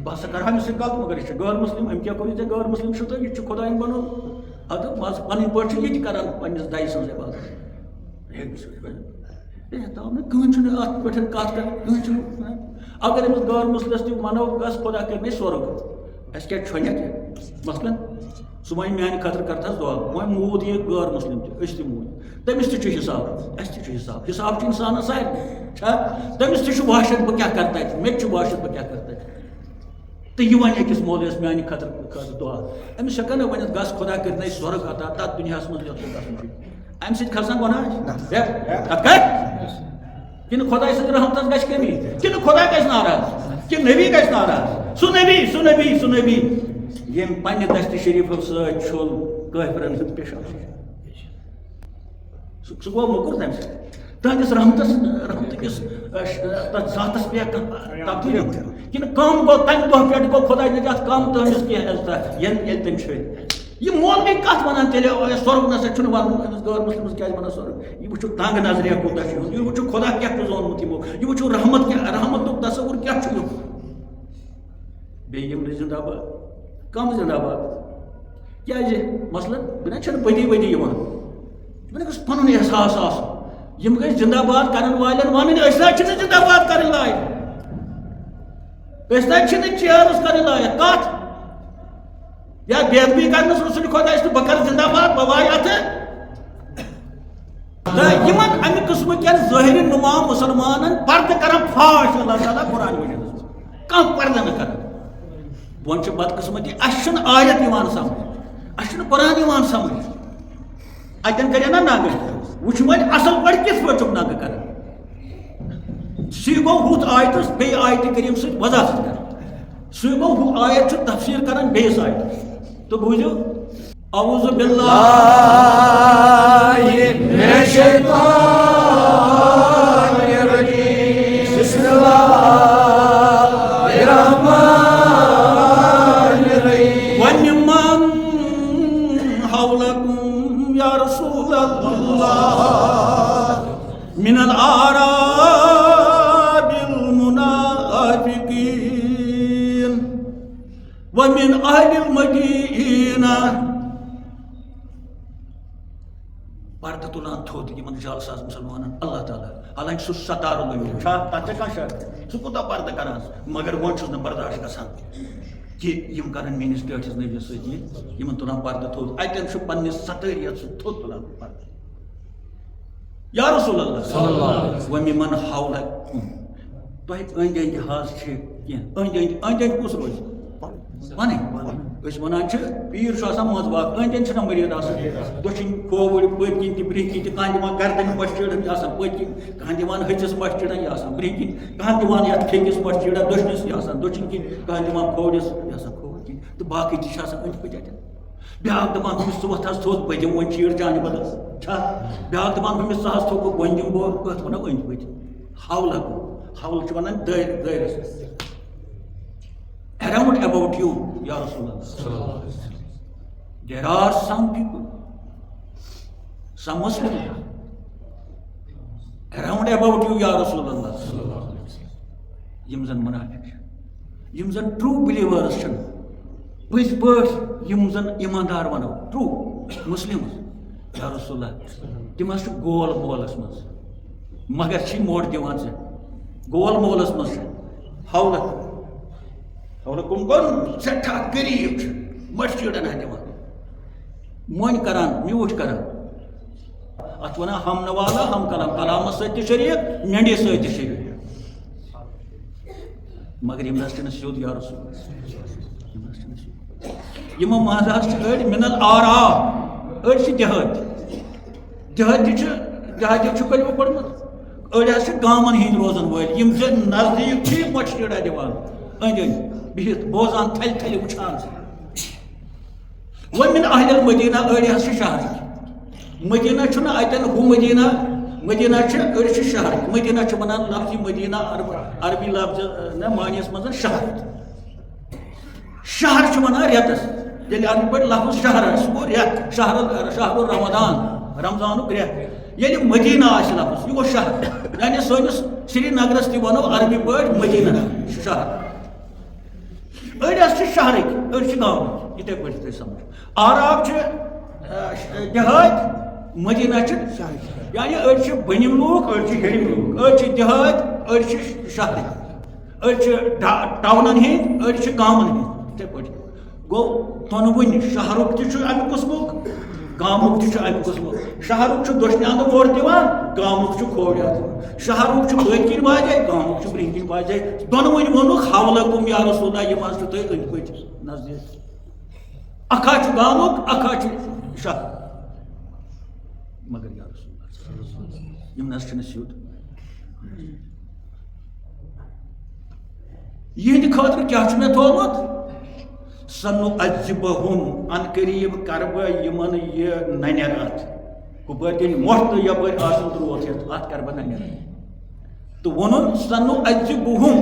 بہٕ ہسا کرٕ أمِس سۭتۍ کتھ مگر یہِ چھُ غٲر مسلم أمۍ کیٛاہ کوٚرُے ژےٚ غٲر مسلم چھُ تہٕ یہِ چھُ خۄدایَن بنومُت اَدٕ مان ژٕ پنٕنۍ پٲٹھۍ چھُ یہِ تہِ کران پننِس دَیہِ سٕنٛز عبادت تاو نہٕ کٕہٕنۍ چھُنہٕ اتھ پٮ۪ٹھ کتھ کران کٕہٕنۍ چھُنہٕ اگر أمِس غٲر مسلمس تہِ ونو گژھ خۄدا کٔرنٕے سورگ اَسہِ کیٛاہ چھۄنیٛا کیٛاہ مثلاً ژٕ وۄنۍ میانہِ خٲطرٕ کر تھس دعا وۄنۍ موٗد یہِ غٲر مسلم تہِ أسۍ تہِ موٗدۍ تٔمِس تہِ چھُ حساب اَسہِ تہِ چھُ حساب چھُ انسانس سارنٕے چھا تٔمِس تہِ چھُ وحشت بہٕ کیٛاہ کرٕ تتہِ مےٚ تہِ چھُ وحشت بہٕ کیٛاہ کرٕ تتہِ تہٕ یہِ وَنہِ أکِس مولوِیَس میانہِ خٲطرٕ دعا أمِس ہٮ۪کن نہٕ ؤنِتھ گژھ خۄدا کٔرنٕے سورگ عطا تتھ دُنیاہس منٛز یوٚت ژٕ گژھُن چھُ امہِ سۭتۍ کھسان گۄناہ تتھ کتہِ کِنہٕ خۄداے سٕنٛدِ رحمتس گژھِ کٔمی کِنہٕ خۄدا گژھِ ناراض کِنہٕ نبی گژھِ ناراض سُہ نبی ییٚمۍ پننہِ دستہِ شریٖفو سۭتۍ چھوٚل کٲفرن ہُنٛد پیشاب سُہ گوٚو موٚکُر تمہِ سۭتۍ تہنٛدِس رحمتٕکِس تتھ ذاتس پیٚیہِ کانٛہہ تبدیٖلی کِنہٕ کم گوٚو تمہِ دۄہ پٮ۪ٹھ گوٚو خۄداے نجات کم تہنٛدِس کینٛہہ عزتہ ییٚلہِ تٔمۍ چھٔلۍ یہ مولوی کتھ ونان تیٚلہِ سورگ نسا چھُنہٕ ونُن أمِس غٲر مسلمس کیٛازِ ونان سورگ یہِ وٕچھو تنگ نظریا کوٗتاہ چھُ یِہُنٛد یہِ وٕچھو خۄدا کیٛاہ چھُ زونمُت یِمو یہِ وٕچھو رحمتُک تصوُر کیٛاہ چھُ یِہُنٛد بیٚیہِ یِم نہٕ زندہ باد کم زندہ باد کیٛازِ مثلاً بہٕ چھنہٕ پٔتی ؤتی یِوان تِمن گوٚژھ پنُن احساس آسُن یِم گٔژھۍ زندہ باد کرن والٮ۪ن ونٕنۍ أسۍ نہ چھِنہٕ زندہ باد کرٕنۍ لایق أسۍ نہ چھِنہٕ چیرٕز کرٕنۍ لایق کتھ یا بے ادبی کرنس رسول خۄدایس تہٕ بہٕ کرٕ زندہ باد بہٕ وایہِ اتھٕ تہٕ یِمن امہِ قٕسمہٕ کٮ۪ن ظٲہِر نُما مُسلمانن پردٕ کران فاش اللہ تعالیٰ قرآن مجیٖدس منٛز کانٛہہ پردٕ نہٕ کران بۄن چھِ بدقٕسمتی اَسہِ چھُنہٕ آیت یِوان سمجھ اَسہِ چھُنہٕ قرآن یِوان سمجھ اتٮ۪ن کرے نا نگہٕ وٕچھ وۄنۍ اصل پٲٹھۍ کِتھ پٲٹھۍ چھُکھ نگہٕ کران سُے گوٚو ہُتھ آیتس بیٚیہِ آیتہِ کریٖم سۭتۍ وضاحت کران سُے گوٚو ہُہ آیت چھُ تفسیٖر کران بیٚیِس آیتس تو بوٗزِو اعوذ باللہ من الشیطان الرجیم بسم اللہ الرحمن الرحیم وَمِمَّنْ حَوْلَكُمْ یا رسول اللہ من الأعراب المنافقین ومن أهل المدينة پردٕ تُلان تھوٚد یِمن جالساز مُسلمانن اللہ تعالیٰ حالانکہِ سُہ ستار لٲگِتھ چھا تتھ چھا کانٛہہ شک سُہ کوٗتاہ پردٕ کران مگر وۄنۍ چھُس نہٕ برداشت گژھان کہِ یِم کرن میٲنِس ٹٲٹھِس نبیَس سۭتۍ یہِ یِمن تُلان پردٕ تھوٚد اتٮ۪ن چھُ پننہِ ستٲریت سُہ تھوٚد تُلان پردٕ یا رسول اللہ وَمِمَن حَوْلَكُم تۄہہِ أنٛدۍ أنٛدۍ حظ چھِ کی أنٛدۍ کُس روزِ پَنٕنۍ أسۍ وَنان چھِ پیٖر چھُ آسان منٛزٕ باغ أنٛدۍ چھِنہ مٔریٖد آسان دٔچھِنۍ کھووُرۍ پٔتۍ کِنۍ تہِ برٛونٛہہ کِنۍ تہِ کانٛہہ دِوان گردَنہِ پَش چیٖرَن یہِ آسان پٔتۍ کِنۍ کانٛہہ دِوان ۂژِس پَش چیٖرَن یہِ آسان برٛونٛہہ کِنۍ کانٛہہ دِوان یَتھ کھیٚکِس پَش چیٖرَن دٔچھنِس یہِ آسان دٔچھِنۍ کِنۍ کانٛہہ دِوان کھوورِس یہِ آسان کھووُر کِنۍ تہٕ باقٕے تہِ چھِ آسان أنٛدۍ پٔتۍ اَتٮ۪ن بیٛاکھ دَپان ہُمِس ژٕ وۄتھ حظ تھوٚد بہٕ دِمہٕ وۄنۍ چیٖر چانہِ بدلہٕ چھا بیٛاکھ دَپان ہُمِس ژٕ حظ تھوٚکُکھ وۄنۍ دِمہٕ بہٕ أتھ وَنو أنٛدۍ پٔتۍ حولہٕ حولہٕ چھِ وَنان دٲیرَس around about you ya Rasulullah there are some people some Muslims around about you ya Rasulullah yim zan munafiq yim zan true believers chan păzi păși yim zan imandar vano true Muslims ya Rasulullah tim as gol molas mas magar chi mod divan se gol molas mas hawla کُن گوٚن سٮ۪ٹھاہ غریٖب چھُ مٔشیٖرَن ہا دِوان مۄنۍ کَران میوٗٹھ کَران اَتھ وَنان ہم نوالا ہم کلام کلامَس سۭتۍ تہِ شریٖک نٮ۪نٛڈِ سۭتۍ تہِ شریٖک مگر یِم نہ حظ چھِنہٕ سیوٚد یا رسول یِم حظ چھِنہٕ سیوٚد یِمو منٛز حظ چھِ أڑۍ مِنل آرا أڑۍ چھِ دِہٲتی چھُ کٔلمہٕ پوٚرمُت أڑۍ حظ چھِ گامَن ہِنٛدۍ روزَن وٲلۍ یِم زَن نزدیٖک چھِ مٔشیٖرا دِوان أنٛدۍ أنٛدۍ بِہِتھ بوزان تھلہِ تھلہِ وٕچھان وۄنۍ مِن اہل المدیٖنہ أڑۍ حظ چھِ شہرٕکۍ مدیٖنہ چھُنہٕ اَتٮ۪ن ہُہ مدیٖنہ چھِ أڑۍ چھِ شہرٕکۍ مدیٖنہ چھِ وَنان لفظِ مدیٖنہ عربی لفظ نہ معنیَس منٛز شہر چھِ وَنان رٮ۪تَس ییٚلہِ اَتھ پٲٹھۍ لفظ شہر آسہِ گوٚو رٮ۪تھ شہر رمضان رمضانُک رٮ۪تھ ییٚلہِ مدیٖنہ آسہِ لفظ یہِ گوٚو شہر یعنی سٲنِس سرینگرَس تہِ وَنو عربی پٲٹھۍ مدیٖنہ شہر أڑۍ حظ چھِ شہرٕکۍ أڑۍ چھِ گامٕکۍ یِتھَے پٲٹھۍ تُہۍ سَمجھو آراب چھِ دِہٲتۍ مدیٖنہ چھِ یعنی أڑۍ چھِ بٔنِم لوٗکھ أڑۍ چھِ ہیٚرِم لوٗکھ أڑۍ چھِ دِہٲتۍ أڑۍ چھِ شہرٕکۍ أڑۍ چھِ ٹاونَن ہِنٛدۍ أڑۍ چھِ گامَن ہِنٛدۍ یِتھَے پٲٹھۍ گوٚو دۄنوٕنی شہرُک تہِ چھُ اَمہِ قٕسمُک گامُک تہِ چھُ اَمہِ قٕسمُک شہرُک چھُ دٔچھنہِ اَندٕ اور دِوان گامُک چھُ کھوورِ اَندٕ شہرُک چھُ پٔتۍ کِنۍ واجے گامُک چھُ برٛونٛہہ کِنۍ واجے دۄنوٕنی ووٚنُکھ حولکُم یا رسول اللہ یِم حظ چھُ تۄہہِ أنٛدۍ پٔتۍ نزدیٖک اکھ حظ چھُ گامُک اکھ حظ چھُ شہر مگر یا رسول اللہ یِم نہ حظ چھِنہٕ سیوٚد یِہنٛدِ خٲطرٕ کیٛاہ چھُ مےٚ تھوٚومُت سَنُعَذِّبُہُم ان قریٖب کَرٕ بہٕ یِمن یہِ نَنٮ۪ر اَتھ ہُپٲرۍ دِنۍ مۄٹھ تہٕ یَپٲرۍ آسُن ترٛوتھ ہٮ۪تھ اَتھ کَرٕ بہٕ نَنٮ۪ر تہٕ ووٚنُن سَنُعَذِّبُہُم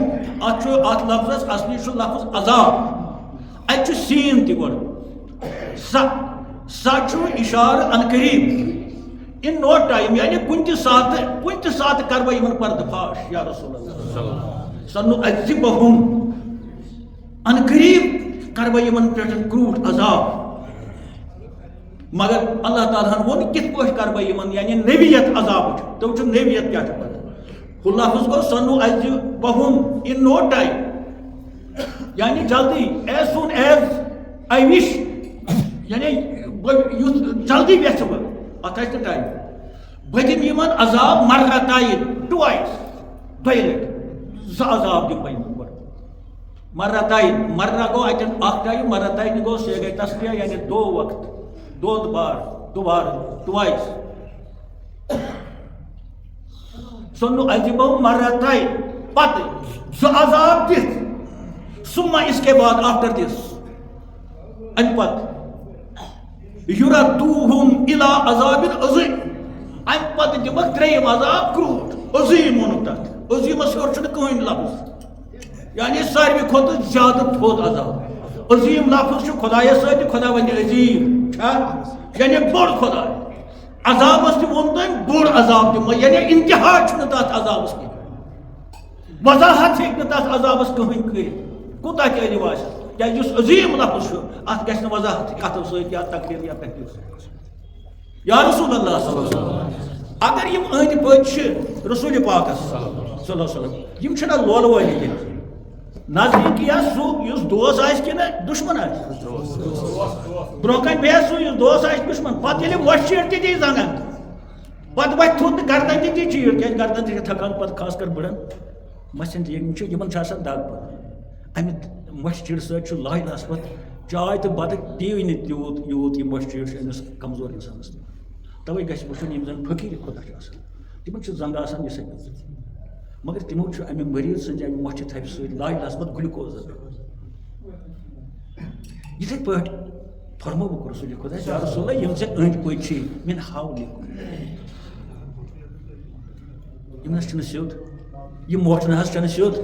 اَتھ چھُ اَتھ لفظس اصلی چھُ لفظ عذاب اَتہِ چھُ سیٖن تہِ گۄڈٕ سا چھُ اِشارٕ ان قریٖب اِن نو ٹایم یعنی کُنہِ تہِ ساتہٕ کَرٕ بہٕ یِمن پردٕ فاش یا رسول اللہ سَنُعَذِّبُہُم ان قریٖب کَرٕ بہٕ یِمن پٮ۪ٹھ کرٛوٗٹھ عذاب مگر اللہ تعالیٰ ہن ووٚن کِتھ پٲٹھۍ کَرٕ بہٕ یِمن یعنی نٔویت عذابٕچ تِم چھُ نٔویت کیٛاہ چھُ پتہ ہُہ لفظ گوٚو سَنُعَذِّبُہُم اِن نو ٹایم یعنی جلدی ایز سوٗن ایز آی وِش یعنی یُتھ جلدی یژھٕ بہٕ اَتھ آسہِ نہٕ ٹایم بہٕ دِمہٕ یِمن عذاب مرتين ٹُوایس دۄیہِ لٹہِ زٕ عذاب دِمہٕ بہٕ یِمن گۄڈٕ مرتين مرہ گوٚو اَتٮ۪ن اکھ ٹایم مرتين گوٚو سُہ گٔے تسبیح یعنی دو وقت دوبارٕ ٹُوایس سَنُعَذِّبُہُم مرتين پتہٕ زٕ عذاب دِتھ ثم اس کے بعد آفٹر دِس اَمہِ پتہٕ یُردوٗہُم اِلی عذابٍ عظیٖم اَمہِ پتہٕ دِمکھ ترٛیٚیِم عذاب کرٛوٗٹھ عظیٖم ووٚنُکھ تتھ عظیٖمس ہیوٚر چھُنہٕ کٕہٕنۍ لفظ یعنی ساروی کھۄتہٕ زیادٕ تھوٚد عذاب عظیٖم لفظ چھُ خۄدایس سۭتۍ تہِ خۄدا ونہِ عظیٖم چھا یعنی بوٚڑ خۄداے عذابس تہِ ووٚن تٔمۍ بوٚڑ عذاب دِمہٕ یعنی انتہا چھُنہٕ تتھ عذابس کینٛہہ وضاحت ہیٚکہِ نہٕ تتھ عذابس کٕہٕنۍ کٔرِتھ کوٗتاہ تہِ علم آسہِ کیٛازِ یُس عظیٖم لفظ چھُ اتھ گژھِ نہٕ وضاحت کتھو سۭتۍ یا تقریٖر یا تحقیٖق سۭتۍ یا رسول اللہ صلی اللہ علیہ وسلم اگر یِم أنٛدۍ پٔکۍ چھِ رسول پاکس صلی اللہ علیہ وسلم یِم چھِنہ لولہٕ وٲلی کینٛہہ نزدیٖک یا سُہ یُس دوس آسہِ کِنہٕ دُشمن آسہِ برونٛہہ کَنہِ بیٚہہِ سُہ یُس دوس آسہِ دُشمن پتہٕ ییٚلہِ وۄٹھ چیٖر تہِ دی زنٛگن پتہٕ وۄتھِ تھوٚد تہٕ گردن تہِ دی چیٖر کیٛازِ گردن تہِ چھِ تھکان پتہٕ خاص کر بٕڑن مَسٮ۪ن یِم چھِ یِمن چھِ آسان دگ پتہٕ امہ مش چیڑ سۭتۍ لاہِلَس پتہٕ چاے تہٕ بتہٕ دیوی نہٕ یوٗت یہِ مش چیڑ چھُ أمِس کمزور اِنسانَس تَوَے گژھِ وٕچھُن یِم زَن فقیٖر خۄدا چھِ آسان تِمن چھِ زنٛگہٕ آسان یِژھے مگر تِمو چھُ امہِ مریٖض سٕنٛزِ امہِ مۄچھِ تھپہِ سۭتۍ لاہِلَس پتہٕ گلوٗکوز یِتھے پٲٹھۍ فرمووُکھ رسول خۄدا یا رسول اللہ یِم ژےٚ أنٛدۍ پٔکۍ چھِ مےٚ حولِکُم یِم نہ چھُنہٕ سیوٚد یہِ مۄٹھ نہ حظ چھنہٕ سیوٚد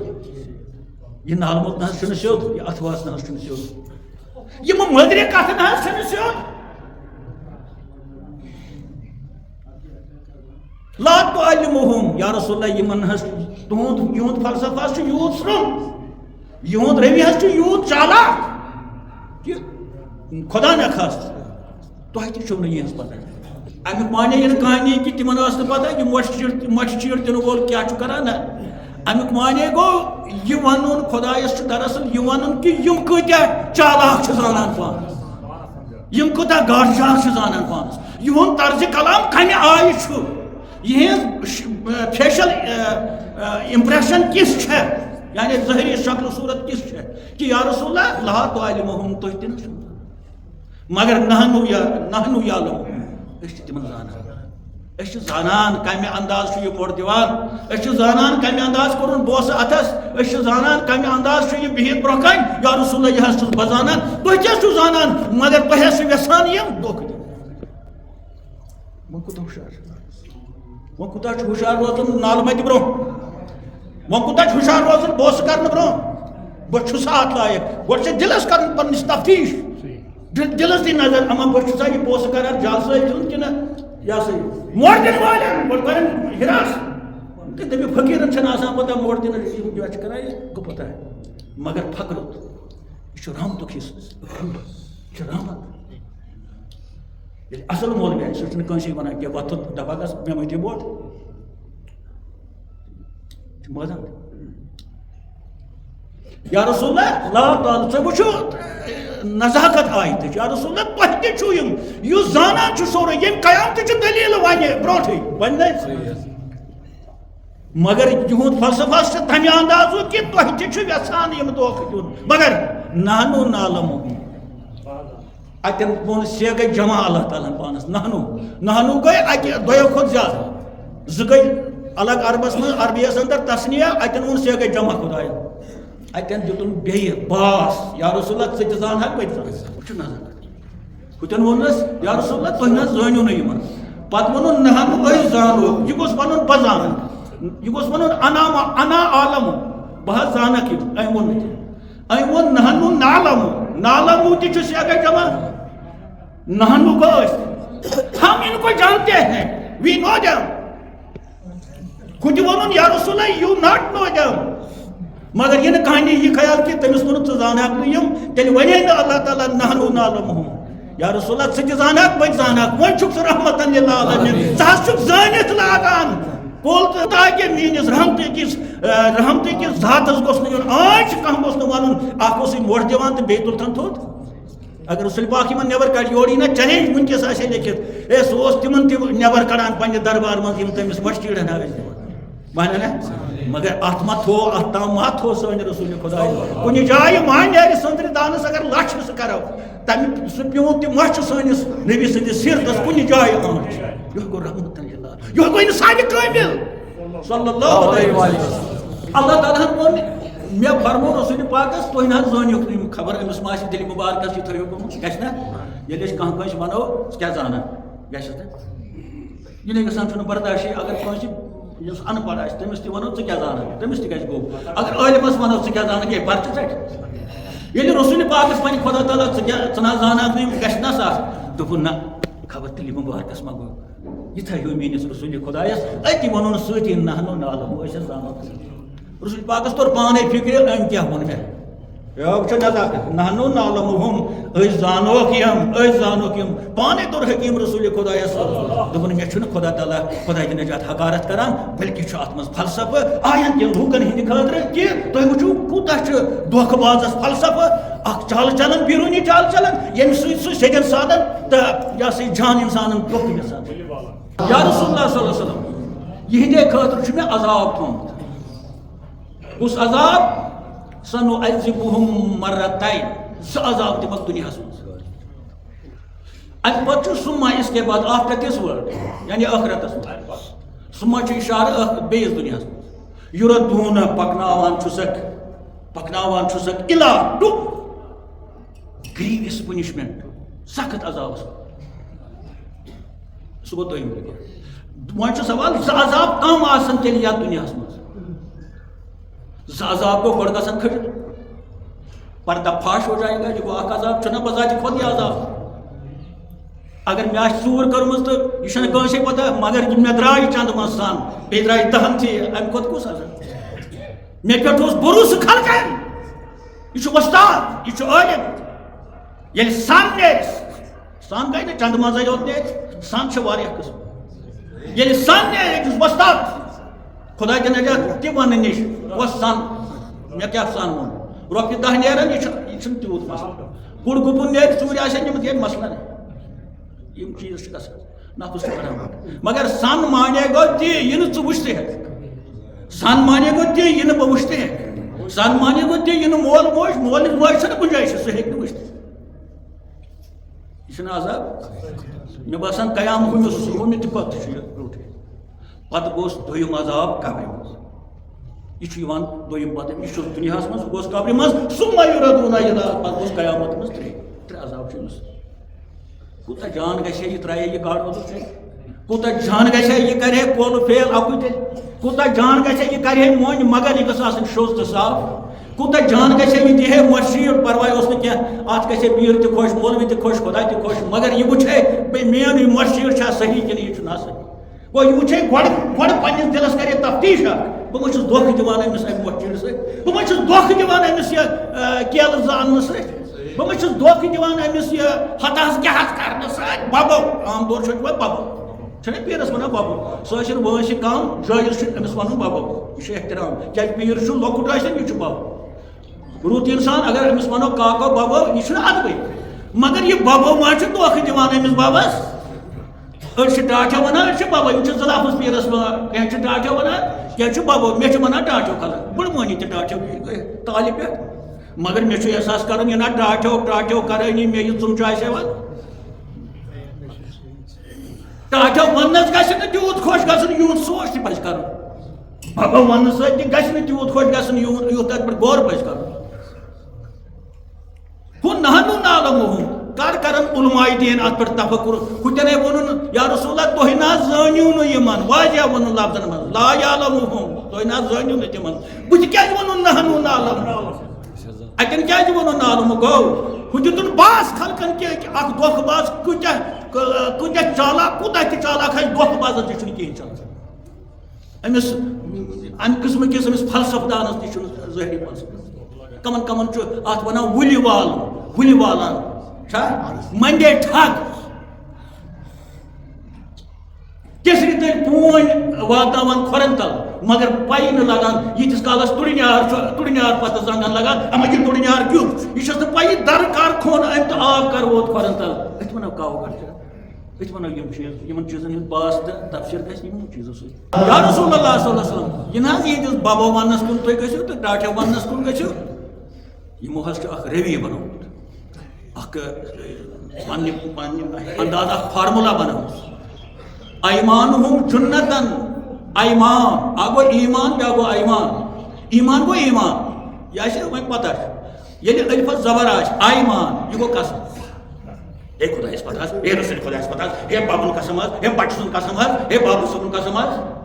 یہِ نالہٕ مۄکھ نہ حظ چھُنہٕ سیوٚد یہِ اَتھواس نہ حظ چھُنہٕ سیوٚد یِم مٔدرِ کتھٕ نہ حظ چھنہٕ سیوٚد لا تعلموہم یا رسول اللہ یِمن حظ یِہُنٛد فلسفہ حظ چھُ یوٗت سرٛوٚن یِہُنٛد روی حظ چھُ یوٗت چالاک کہ خۄدا نخواستہٕ تۄہہِ تہِ چھو نہٕ یِہٕنٛز پتہ امیُک معنی یہِ نہٕ کہانی کہ تِمن ٲس نہٕ پتہ یہِ مۄچھِ چیٖڑ دِنہٕ وول کیاہ چھُ کران نہ امیُک معنی گوٚو یہِ ونُن خۄدایس چھُ دراصل یہِ ونُن کہ یِم کۭتیاہ چالاک چھِ زانان پانس یِم کوٗتاہ گاڈٕ شاک چھِ زانان پانس یِہُنٛد طرزِ کلام کمہِ آیہِ چھُ یِہٕنٛز فیشل امپریشن کِژھ چھےٚ یعنی ظٲہری شکل صوٗرت کِژھ چھےٚ کہ یا رسول اللہ لا تعلموہم تُہۍ تہِ نہٕ چھُو مگر نحنو یعلموہم أسۍ چھِ تِمن زانان أسۍ چھِ زانان کمہِ انداز چھُ یہِ موٚر دِوان أسۍ چھِ زانان کمہِ انداز کوٚرُن بوسہٕ اتھس أسۍ چھِ زانان کمہِ انداز چھُ یہِ بِہِتھ برونٛہہ کنہِ یا رسول اللہ یہِ حظ چھُس بہٕ زانان تُہۍ تہِ حظ چھِو زانان مگر تۄہہِ حظ چھِو یژھان یِم دھوکہٕ دِنۍ وۄنۍ کوٗتاہ ہُشار وۄنۍ کوٗتاہ چھُ ہُشار روزُن نالہٕ متہِ برونٛہہ وۄنۍ کوٗتاہ چھُ ہُشار روزُن بوسہٕ کرنہٕ برونٛہہ بہٕ چھُسا اتھ لایق گۄڈٕ چھِ دِلس کرُن پننِس تفتیش دِلس دی نظر اما بہٕ چھُسا یہِ بوسہٕ کران جالسٲزی ہُنٛد کِنہٕ یہِ ہسا یہِ موڑ دِنہٕ والٮ۪ن گۄڈٕ کرن ہراس تہٕ دٔپِو فقیٖرن چھنہٕ آسان پتہ موڑ دِنس یِم کیاہ چھِ کران یہِ گوٚو پتہ مگر فقرُت یہِ چھُ رحمتُک حصہٕ یہِ چھُ رحمت ییٚلہِ اصل مولوی آسہِ سُہ چھُنہٕ کٲنٛسے ونان کینٛہہ وۄتھُن دپان گژھ مےٚ مٔتھِو ووٹ چھُ مٲدان یا رسول اللہ لا تعالیٰ ژٕ وٕچھو نزاکت آیتٕچ یا رسول اللہ تۄہہِ تہِ چھُو یِم یُس زانان چھُ سورُے ییٚمہِ قیامتٕچہِ دٔلیٖلہٕ وَنہِ برونٛٹھٕے وَنہِ مگر یِہُنٛد فلسفہ چھُ تَمہِ اندازُک کہ تۄہہِ تہِ چھُ یژھان یِم دھوکہٕ دیُن مگر نحنو نعلمُ اتٮ۪ن ووٚن سے گٔے جمع اللہ تعالیٰ ہن پانس نحنو گٔے اکہِ دۄیو کھۄتہٕ زیادٕ زٕ گٔے الگ عربس منٛز عربیس اندر تسنیہ اتٮ۪ن ووٚن سے گٔے جمع خۄداین اتٮ۪ن دِتُن بیٚیہِ باس یا رسول اللہ ژٕ تہِ زانہکھ بہٕ تہِ زانہٕ وٕچھِو نظر ہُتٮ۪ن ووٚننس یا رسول اللہ تُہۍ نہ حظ زٲنِو نہٕ یِمن پتہٕ ووٚنُن نحنو أسۍ زانوکھ یہِ گوٚژھ ونُن بہٕ زانن یہِ گوٚژھ ونُن انا عالم بہٕ حظ زانکھ یِم أمۍ ووٚن نہٕ تہِ أمۍ ووٚن نحنو نعلمو تہِ چھُ سے گٔے جمع نحنو گوٚو أسۍ ہم ان کو جانتے ہیں وی نو دیم ہُہ تہِ ووٚنُن یا رسول اللہ یوٗ ناٹ نو دیم مگر یہ نہ کہانی یہ خیال کہ تٔمِس ووٚنُن ژٕ زانکھ نہٕ یِم تیٚلہِ ونے نہٕ اللہ تعالیٰ نحنو نعلمُہم یا رسول اللہ ژٕ تہِ زانکھ بہٕ تہِ زانکھ وۄنۍ چھُکھ ژٕ رحمتن للعالمین ژٕ حظ چھُکھ زٲنِتھ لاگان کُل تہٕ تاکہِ میٲنِس رحمتٕکِس ذاتس گوٚژھ نہٕ یُن آنچ کانٛہہ گوٚژھ نہٕ وَنُن اکھ اوس یہِ موٚٹھ دِوان تہٕ بیٚیہِ تُلتھن تھوٚد اگر رسول پاک یِمن نٮ۪بر کڑِ یورٕ یی نہ چیلینج وٕنکیٚس آسہِ ہے لیکھِتھ اے سُہ اوس تِمن تہِ نٮ۪بر کڑان پننہِ دربار منٛز یِم تٔمِس مۄچھِ چیٖڑن ٲسۍ دِوان مانیٛا نا مگر اتھ ما تھوٚو اتھ تام ما تھوٚو سٲنۍ رسول خۄداے کُنہِ جایہِ ما نیرِ سٔنٛدرِ دانس اگر لچھ سُہ کرو تمہِ سُہ پیوٗنٛت تہِ مۄچھ سٲنِس نبی سٕنٛدِس سیٖرتس کُنہِ جایہِ آنچ یہِ گوٚو رحمتن للعالمین یہِ گوٚو اِنسانہِ کٲمِل صلی اللہ علیہ وسلم اللہ تعالیٰ ہن ووٚن مےٚ فرموو رسول پاکس تُہۍ نہ حظ زٲنِوکھ نہٕ یِم خبر أمِس ما آسہِ دِلہِ مُبارکس یہِ تھٲیِو گوٚمُت گژھِ نا ییٚلہِ أسۍ کانٛہہ کٲنٛسہِ ونو ژٕ کیٛاہ زانکھ گژھٮ۪س نا یہِ نَے گژھان چھُنہٕ برداشی اگر کٲنٛسہِ یُس ان پڑھ آسہِ تٔمِس تہِ وَنو ژٕ کیٛاہ زانکھ تٔمِس تہِ گژھِ گوٚو اگر عٲلمس وَنو ژٕ کیٛاہ زانکھ ہے پرچہِ ژَٹہِ ییٚلہِ رسول پاکس وَنہِ خۄدا تعالیٰ ژٕ نہ زانکھ نہٕ یِم گژھِ نس آسہٕ دوٚپُن نہ خبر دِلہِ مُبارکس ما گوٚو یہِ تھٲیِو میٲنِس رسول خۄدایس أتی ووٚنُن سۭتی نحنو نعلمو أسۍ حظ زانوکھ رسول پاکس توٚر پانے فِکرِ أمۍ کیٛاہ ووٚن مےٚ وٕچھو نزاکت نحنو نعلمُہم أسۍ زانوکھ یِم پانے توٚر حکیٖم رسول خۄدایس دوٚپُن مےٚ چھُنہٕ خۄدا تعالیٰ خۄدا دِ نجات حقارت کران بلکہِ چھُ اتھ منٛز فلسفہٕ آین کٮ۪ن لوٗکن ہٕنٛدِ خٲطرٕ کہِ تُہۍ وٕچھِو کوٗتاہ چھُ دھوکہٕ بازس فلسفہٕ اکھ چال چلان بیروٗنی چال چلان ییٚمہِ سۭتۍ سُہ سیٚدٮ۪ن سادن تہٕ یہِ ہسا یہِ جان انسانن دھوکہٕ گژھان یا رسول اللہ صلی اللہ علیہ وسلم یِہنٛدے خٲطرٕ چھُ مےٚ عذاب تھوٚمُت کُس عذاب سنعذبهم مرتين سہ عذاب دمک دنیاہس مز ام پتہ سما اس کے بعد آفٹر دس ورلڈ یعنی آخرتس مز سما چھ اشارہ بیس دنیاہس مز یردون پکناوان چھسک الا ٹو گریویس پنشمنٹ سخت عذابس سہ گو دویم وۄنۍ چھُ سوال زٕ عذاب کم آسن تیٚلہِ یتھ دُنیاہس منٛز زٕ عذاب گوٚو گۄڈٕ گژھن کھٔڑِتھ پردہ پھاش ہو جائے گا یہ گوٚو اکھ عذاب چھُنہ بذاتِ خود یہِ عذاب اگر مےٚ آسہِ ژوٗر کٔرمٕژ تہٕ یہِ چھَنہٕ کٲنٛسے پتہ مگر مےٚ درٛاے چنٛدٕ منٛز سان بیٚیہِ درٛاے دہن تہِ اَمہِ کھۄتہٕ کُس عذاب مےٚ پٮ۪ٹھ اوس بروسہٕ خلقن یہِ چھُ وۄستاد یہِ چھُ عٲلِم ییٚلہِ سن نیرِ سن گٔے نہٕ چنٛدٕ منٛزٕے یوت نیرِ سن چھِ واریاہ قٕسم ییٚلہِ سن نیرِ یہِ چھُس وۄستاد خۄداے دِ نجات تہِ وننہٕ نِش وۄس سن مےٚ کیٛاہ سن ووٚن رۄپیہِ دہ نیرن یہِ چھُنہٕ تیوٗت مسلہٕ کُڑ گُپُن نیرِ ژوٗرِ آسن نِمٕژ ییٚتہِ مسلہٕ نہٕ یِم چیٖز چھِ گژھان نفس چھُ کران مگر سن مانے گوٚو تی یہِ نہٕ ژٕ وٕچھتٕے ہٮ۪کھ سن مانے گوٚو تی یہِ نہٕ بہٕ وٕچھتٕے ہٮ۪کہٕ سن مانے گوٚو تی یہِ نہٕ مول موج مولِچ موج چھَنہٕ کُنہِ جایہِ چھِ سُہ ہیٚکہِ نہٕ وٕچھتٕے یہ چھُنہٕ عذاب مےٚ باسان قیام ہُمہِ تہِ پتہٕ چھُ یہِ برٛونٛٹھٕے پتہٕ گوٚژھ دوٚیِم عذاب قبرِ منٛز یہ چھُ یِوان دوٚیِم پتہٕ یہِ چھُ دُنیاہس منٛز سُہ گوٚژھ قبرِ منٛز ثُمَّ یُرَدُونَ اِلیٰ پتہٕ گوٚژھ قیامت منٛز ترٛےٚ عذاب چھِ أمِس کوٗتاہ جان گژھِ ہے یہِ ترٛایہِ ہے یہِ گاڈٕ وۄزُل ژےٚ کوٗتاہ جان گژھِ ہے یہِ کرِ ہے کولہٕ فیل اَکُے تیٚلہِ کوٗتاہ جان گژھِ ہے یہِ کرِ ہے مۄنۍ مگر یہِ گٔژھ آسٕنۍ شوٚژ تہٕ صاف کوٗتاہ جان گژھِ ہے یہِ دِ ہے مٔشیٖر پرواے اوس نہٕ کینٛہہ اَتھ گژھِ ہے پیٖر تہِ خۄش مولوی تہِ خۄش خۄدا تہِ خۄش مگر یہِ وٕچھ ہے میٲنۍ یہِ مٔشیٖر چھا صحیح کِنہٕ یہِ چھُ ناصحیح گوٚو یہِ وٕچھ ہے گۄڈٕ پنٛنِس دِلس کرِ ہے تفتیٖش اکھ بہٕ ما چھُس دھوکہٕ دِوان أمِس اَمہِ مٔشیٖرِ سۭتۍ بہٕ ما چھُس دھوکہٕ دِوان أمِس یہِ کیلہٕ زٕ اَننہٕ سۭتۍ بہٕ ما چھُس دھوکہٕ دِوان أمِس یہِ ہتس کیٛاہ کرنہٕ سۭتۍ ببو عام طور چھُ دِوان ببو چھُنہ پیٖرس ونان ببو سُہ ٲسِن وٲنٛسہِ کم جٲیز چھُ أمِس ونُن ببو یہِ چھُ احترام کیٛازِ پیٖر چھُ لۄکُٹ ٲسِن یہِ چھُ ببو رُت اِنسان اگر أمِس ونو کاکو ببو یہِ چھُنہٕ ادبٕے مگر یہِ ببو ما چھُ دھوکہٕ دِوان أمِس ببس أڑۍ چھِ ٹاٹھیو ونان أڑۍ چھِ ببو یِم چھِ زٕ لفظ پیٖرس ونان کینٛہہ چھِ ٹاٹھیو ونان کینٛہہ چھُ ببو مےٚ چھِ ونان ٹاٹھیو خلق بٔڑ مٲنی تہِ ٹاٹھیو تالہِ پٮ۪ٹھ مگر مےٚ چھُ احساس کرُن یہِ نا ٹاٹھیو کرٲنی مےٚ یہِ ژُمچہٕ آسہِ ہا ٹاٹھیو وننس گژھِ نہٕ تیوٗت خۄش گژھُن یوٗت سونٛچ تہِ پزِ کرُن ببو وننہٕ سۭتۍ تہِ گژھِ نہٕ تیوٗت خۄش گژھُن یوٗت تتھ پٮ۪ٹھ غور پزِ کرُن ہُہ نحنو نعلمُہُم کر کرن علماء دین اتھ پٮ۪ٹھ تفکر ہُتٮ۪نے ووٚنُن یا رسول اللہ تُہۍ نہ حظ زٲنِو نہٕ یِمن واریاہ ووٚنُن لفظن منٛز لا یعلمُہُم تُہۍ نہ حظ زٲنِو نہٕ تِمن بُتھِ کیازِ ووٚنُن نحنو نعلم اتٮ۪ن کیازِ ووٚنُن نعلم گوٚو ہُہ دِتُن باس خلقن کہِ اکھ دھوکہٕ باز کۭتیاہ چالاک کوٗتاہ تہِ چالاک آسہِ دھوکہٕ بازس تہِ چھُنہٕ کِہینۍ چلان أمِس امہِ قٕسمہٕ کِس أمِس فلسفہٕ دانس تہِ چھُنہٕ ظٲہری فلسفہٕ کمن کمن چھُ اتھ ونان وُلہِ والان منڈے ٹھگ تِسرِ تٔلۍ پوٗنۍ واتناوان کھۄرن تل مگر پَیی نہٕ لگان ییٖتِس کالس تُرنیار پتہٕ زنگن لگان اما یہِ تُرنیار کیُتھ یہِ چھس نہٕ پَیی درٕ کر کھوٚن أمۍ تہٕ آب کر ووت کھۄرن تل أتھۍ وَنو کاو کر أتھۍ وَنو یِم چیٖز یِمن چیٖزن ہُنٛد باس تہٕ تفسیٖر گژھِ یِمو چیٖزو سۭتۍ یا رسول اللہ صلی اللہ علیہ وسلم یہِ نہ حظ ییٖتِس ببو وننس کُن تُہۍ گٔژھِو تہٕ ٹاٹھیو وننس کُن گٔژھِو یِمو حظ چھُ اکھ روی بنومُت اکھ پننہِ انداز اکھ فارمولا بنٲومٕژ ایمانہم جنتن ایمان اکھ گوٚو ایمان بیٛاکھ گوٚو ایمان گوٚو ایمان یہِ آسہِ وۄنۍ پتہ ییٚلہِ الفس زبر آسہِ ایمان یہِ گوٚو قسم ہے خۄدایس پتہ حظ ہے رسول خۄدایس پتہ حظ ہے ببن قسم حظ ہے بچہٕ سُنٛد قسم حظ ہے بابہٕ صٲبُن قسم حظ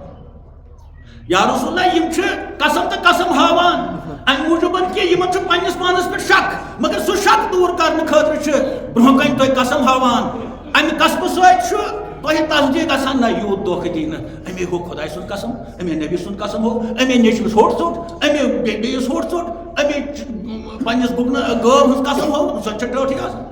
یا رسول اللہ یِم چھِ قسم تہٕ قسم ہاوان امہِ موٗجوٗبن کہِ یِمن چھُ پننِس پانس پٮ۪ٹھ شک مگر سُہ شک دوٗر کرنہٕ خٲطرٕ چھِ برونٛہہ کنہِ تۄہہِ قسم ہاوان امہِ قسمہٕ سۭتۍ چھُ تۄہہِ تصدیٖق گژھان نہ یوٗت دھوکہٕ دی نہٕ أمے ہوٚو خۄداے سُنٛد قسم أمے نبی سُنٛد قسم ہوٚو أمے نیٚچوِس ہوٚٹ ژوٚٹ أمے بیٚیِس ہوٚٹ ژوٚٹ أمے پننِس گُپنہٕ گٲو ہٕنٛز قسم ہوٚو سۄ چھِ ٹٲٹھٕے آسان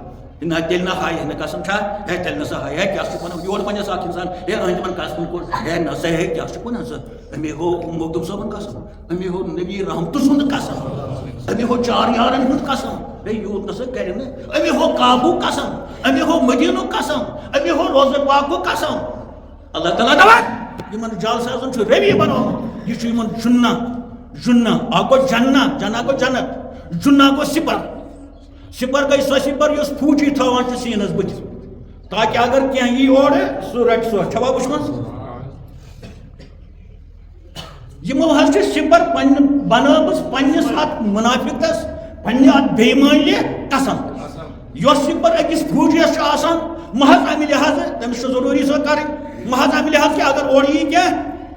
نہ تیٚلہِ نہ ہایہِ نہٕ قسم چھا ہے تیٚلہِ نہ سا ہایہِ ہے کیٛاہ چھُکھ وَنان یورٕ وَنٮ۪س اکھ اِنسان ہے أنٛدۍ قسم کوٚر ہے نہ سا ہے کیٛاہ چھُکھ وَنان ژٕ أمے ہوٚو مخدوٗم صٲبُن قسم أمے ہوٚو نبی رحمتہٕ سُنٛد قسم أمے ہوٚو چار یارن ہُنٛد قسم ہے یوٗت نہ سا کرِ نہٕ أمے ہوٚو کعبُک قسم أمے ہوٚو مدیٖنُک قسم أمے ہوٚو روزٕ پاکُک قسم اللہ تعالیٰ دپان یِمن جالسازن چھُ روی بنومُت یہِ چھُ یِمن جُنہ جنہ اکھ گو جنہ جنہ گو جنت جنہ گو سپر سپر گئی سو سپر اس فوجی تھوان سینس بت تاکہ اگر کی اور سہ رٹ سو چھوا وچھم یمو حض سپر بنابس پنس ات منافقس پنہ ات بےمانی قسم یس سپر اکس فوجیس محض امہ لحاظ تمس ضروری سو کریں محض امہ لحاظ کہ اگر اور یہ کی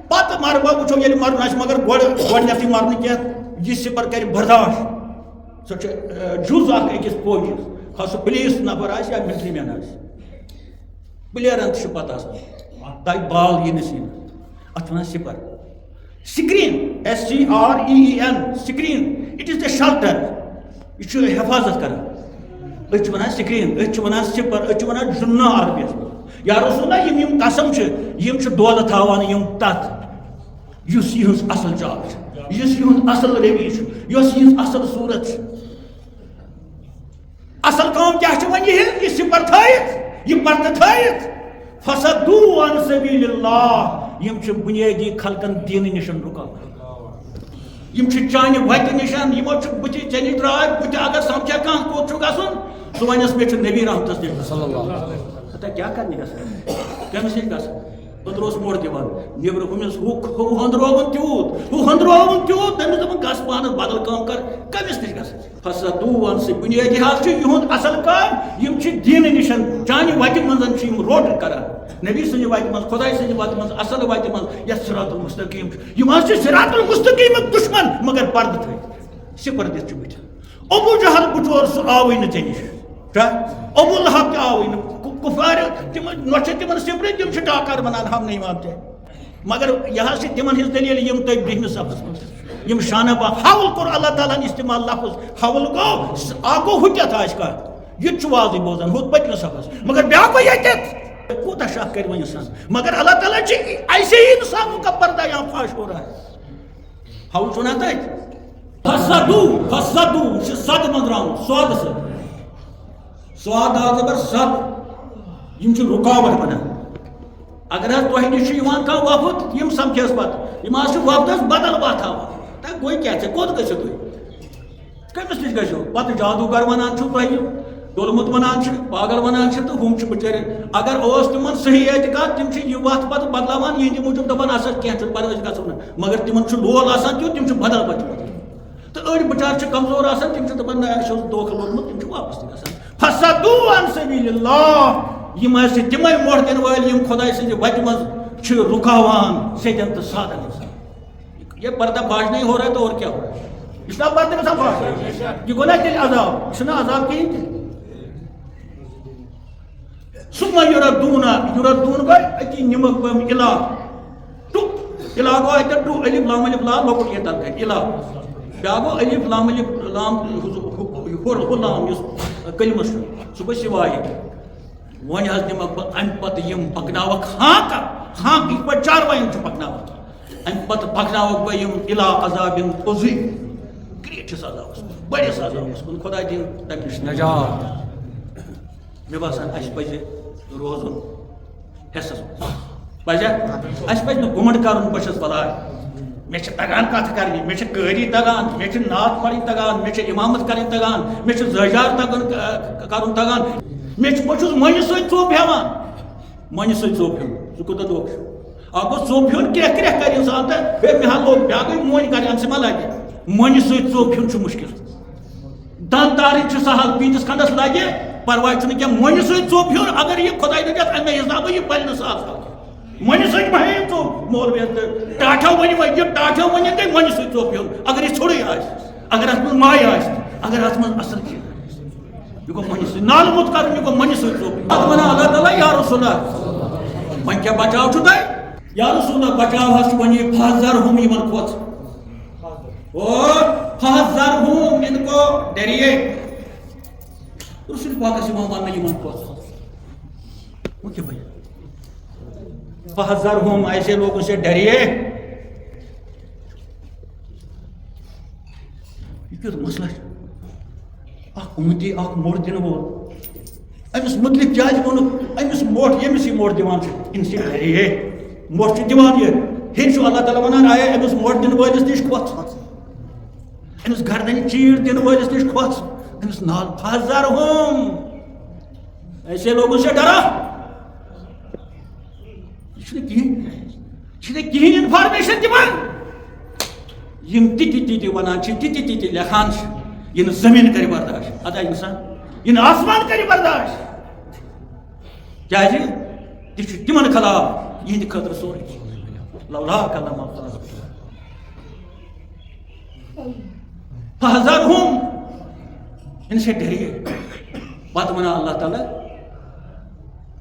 پتہ مر بہ وچھو یل مرن آس مگر گۄڈنیتھٕے مرنہٕ کینٛہہ یہ سپر کر برداشت سو جز اخ أکِس فوجیس خاص سُہ پُلیٖس نفر آسہِ یا ملٹری مین آسہِ پلیرن تہِ چھُ پتہ آسان تاکہِ بال یی نہٕ سیٖنس اتھ ونان super screen SCREEN screen it is the shelter یہ چھُ حفاظت کران أسۍ چھِ ونان سکرین أسۍ چھِ ونان سپر أسۍ چھِ ونان جُنہ عربیس یا رسول اللہ یم قسم چھِ یم چھِ دولہٕ تھاوان یم تتھ یُس یہنز اصل جاب چھِ یُس یہنز اصل روی چھُ یۄس یہنز اصل صورت چھِ اصل کٲم کیاہ چھِ وۄنۍ یہِ سپر تھٲیِتھ یہ پردٕ تھٲیِتھ فصدوا عن سبیل اللہ یم چھِ بنیادی خلقن دین نشن رکاوان یم چھِ چانہِ وتہِ نشن یمو چھُ بٕتھِ ژےٚ نِش درٛاے بٕتھِ اگر سمجھا کانٛہہ کوٚت چھُ گژھُن سُہ ونٮ۪س مےٚ چھُ نبی رحمتس نِش گژھُن کیٛاہ کرنہِ گژھان کٔمِس نِش گژھان أدرٕ اوس موڑ دِوان نیبرٕ ہُمِس ہُہ ہندرووُن تیوٗت تٔمِس دوٚپُن گژھ پانس بدل کٲم کر کٔمِس نِش گژھان فصدوا عن سبیل بنیٲدی حال چھُ یِہُنٛد اصل کٲم یم چھِ دیٖنہٕ نِشن چانہِ وتہِ منٛز چھِ یم روٹ کران نبی سٕنٛدِ وتہِ منٛز خۄداے سٕنٛدِ وتہِ منٛز اصل وتہِ منٛز یتھ صراط المستقیٖم چھُ یم حظ چھِ صراط المستقیٖمٕکۍ دُشمن مگر پردٕ تھٲیِتھ سپر دِتھ چھُ بٕتھِ ابو جہل بچور سُہ آوٕے نہٕ ژےٚ نِش ابو لہب تہِ آوٕے نہٕ کفار تم نۄچھِ تمن سپرِ تم چھِ ڈاکار بنان ہم نہیں مانتے مگر یہ حظ چھِ تمن ہٕنٛز دلیل یم تۄہہِ برٛونٛہمِس صفس منٛز یم شانہ با حول کوٚر اللہ تعالیٰ ہن استعمال لفظ حول گوٚو اکھ گوٚو ہُتٮ۪تھ آسہِ کانٛہہ یہِ تہِ چھُ واضح بوزان ہُتھ پٔتمِس صفس مگر بیٛاکھ گوٚو ییٚتٮ۪تھ کوٗتاہ شک کرِ وۄنۍ انسان مگر اللہ تعالیٰ چھِ ایسے ہی انسانوں کا پردہ یہاں فاش ہو رہا ہے حول چھُ ونان تتہِ فصدوا چھِ صد منٛز درٛامُت سودٕ سۭتۍ سواد آ زبر صد یم چھِ رکاوٹ بنان اگر حظ تۄہہِ نِش چھُ یِوان کانٛہہ وفد یم سمکھیس پتہٕ یم حظ چھِ وفدس بدل وتھ ہاوان تۄہہِ گوٚو کیٛاہ ژےٚ کوٚت گٔژھِو تُہۍ کٔمِس نِش گٔژھِو پتہٕ جادوگر ونان چھُو تۄہہِ ڈولمُت ونان چھِ پاگل ونان چھِ تہٕ ہُم چھِ بِچٲرۍ اگر اوس تِمن صحیح اعتقاد تِم چھِ یہِ وتھ پتہٕ بدلاوان یِہنٛدِ موٗجوٗب دپان ہسا کینٛہہ چھُنہٕ پرواے أسۍ گژھو نہٕ مگر تِمن چھُ لول آسان تیُتھ تِم چھِ بدل بچمٕتۍ تہٕ أڑۍ بِچار چھِ کمزور آسان تِم چھِ دپان نہ اَسہِ اوس دھوکہٕ لوٚگمُت تِم چھِ واپس تہِ گژھان فصدوا عن سبیل اللہ یم حظ چھِ تِمے موڑ دِنہٕ وٲلۍ یم خۄداے سٕنٛدِ وتہِ منٛز چھِ رُکاوان سیٚدٮ۪ن تہٕ سادن انسان یہ پردہ فاش نہیں ہو رہا ہے تو اور کیا ہو رہا ہے اسلام پردہ گژھان فاش یہ گوٚو نا تیٚلہِ عذاب یہِ چھُنہٕ عذاب کِہیٖنۍ تہِ ثم یردون گوٚو أتی نِمکھ بہٕ یِم اِلا ٹُک اِلا گوٚو اَتٮ۪تھ ٹُ الف لام لۄکُٹ یہِ تَتھ گٔے اِلا بیٛاکھ گوٚو الف لام ہُہ لام یُس کلمس چھُ سُہ گوٚو سِوایہِ وۄنۍ حظ نِمکھ بہٕ اَمہِ پتہٕ یِم پکناوکھ ہاں یِتھ پٲٹھۍ چاروایَن چھُ پکناوان اَمہِ پتہٕ پکناوکھ بہٕ یِم اِلا عذابٍ عظیٖم گرٛیٹھِس عذابس کُن بٔڑِس عذابس کُن خۄدا دِیِن تَمہِ نِش نجات مےٚ باسان اَسہِ پزِ روزُن حِصس منٛز پزیا اَسہِ پزِ نہٕ گُمنڈ کرُن بہٕ چھُس بلاے مےٚ چھِ تگان کتھ کرنہِ مےٚ چھِ قٲری تگان مےٚ چھِ نعت پرٕنۍ تگان مےٚ چھِ اِمامت کرٕنۍ تگان مےٚ چھُ زٲجار کرُن تگان بہٕ چھُس مۄنہِ سۭتۍ ژوٚپ ہٮ۪وان مۄنہِ سۭتۍ ژوٚپ ہیوٚن سُہ کوٗتاہ دھوکہٕ چھُ اکھ گوٚو ژوٚپ ہیوٚن کرٛٮ۪کھ کرِ انسان تہٕ بیٚیہِ مےٚ حظ لوٚگ بیٛاکھ گٔے مۄنۍ کرِ اَمہِ سۭتۍ ما لگہِ مۄنہِ سۭتۍ ژوٚپ ہیوٚن چھُ مُشکِل دند تارٕنۍ چھِ سہل پیٖنتِس کھنڈس لگہِ پرواے چھُنہٕ کینٛہہ مۄنہِ سۭتۍ ژوٚپ ہیوٚن اگر یہِ خۄداے دِتھ اَمے حسابہٕ یہِ پلہِ نہٕ سہل مۄنہِ سۭتۍ ما ہیٚیِو ژوٚپ مولوِیس تہٕ ٹاٹھو ؤنِو یہِ ٹاٹھو ؤنِو تُہۍ مۄنہِ سۭتۍ ژوٚپ ہیوٚن اگر یہِ ژھوٚرُے آسہِ اگر اتھ منٛز ماے آسہِ اگر اتھ منٛز اصل چھِ یہ گوٚو مۄنہِ سۭتۍ نالہٕ مُت کرُن یہِ گوٚو مۄنہِ سۭتۍ ژوٚپ پتہٕ ونان اللہ تعالیٰ یا رسول اللہ وۄنۍ کیٛاہ بچاو چھُ تۄہہِ یا رسول اللہ بچاو حظ چھُ وۄنۍ یہِ فحذرہُم یِمن کھۄژ فحذرہُم ان کو ڈریے رسول پاکس یِوان وننہٕ یِمن کھۄژ وہ کیٛاہ بنہِ فحذرہُم ایسے لوگوں سے ڈریے یہ کیُتھ مسئلہ چھُ اکھ اُمتی اکھ موڑ دِنہٕ وول أمِس مُتعلِق کیٛازِ ووٚنُکھ أمِس موٹ ییٚمِس یہِ موڑ دِوان چھُ اِنسان ڈریے موٹ چھُ دِوان یہِ ہیٚرِ چھُ اللہ تعالیٰ ونان آیا أمِس موٹ دِنہٕ وٲلِس نِش کھۄژ أمس گردن چیڑ دن وٲلِس نِش کھوژ أمس نال فحذرہم ایسے لوگوں سے ڈرا یہ کہین انفارمیشن دِوان یم تی ونان تی لیکھان یہ زمین کر برداشت ادا انسان یہ آسمان کر برداشت کیا تمن خلاف یہ خطر سورے لولا کلام اللہ فحذرہم ان سے ڈریے پتہ ونا اللہ تعالیٰ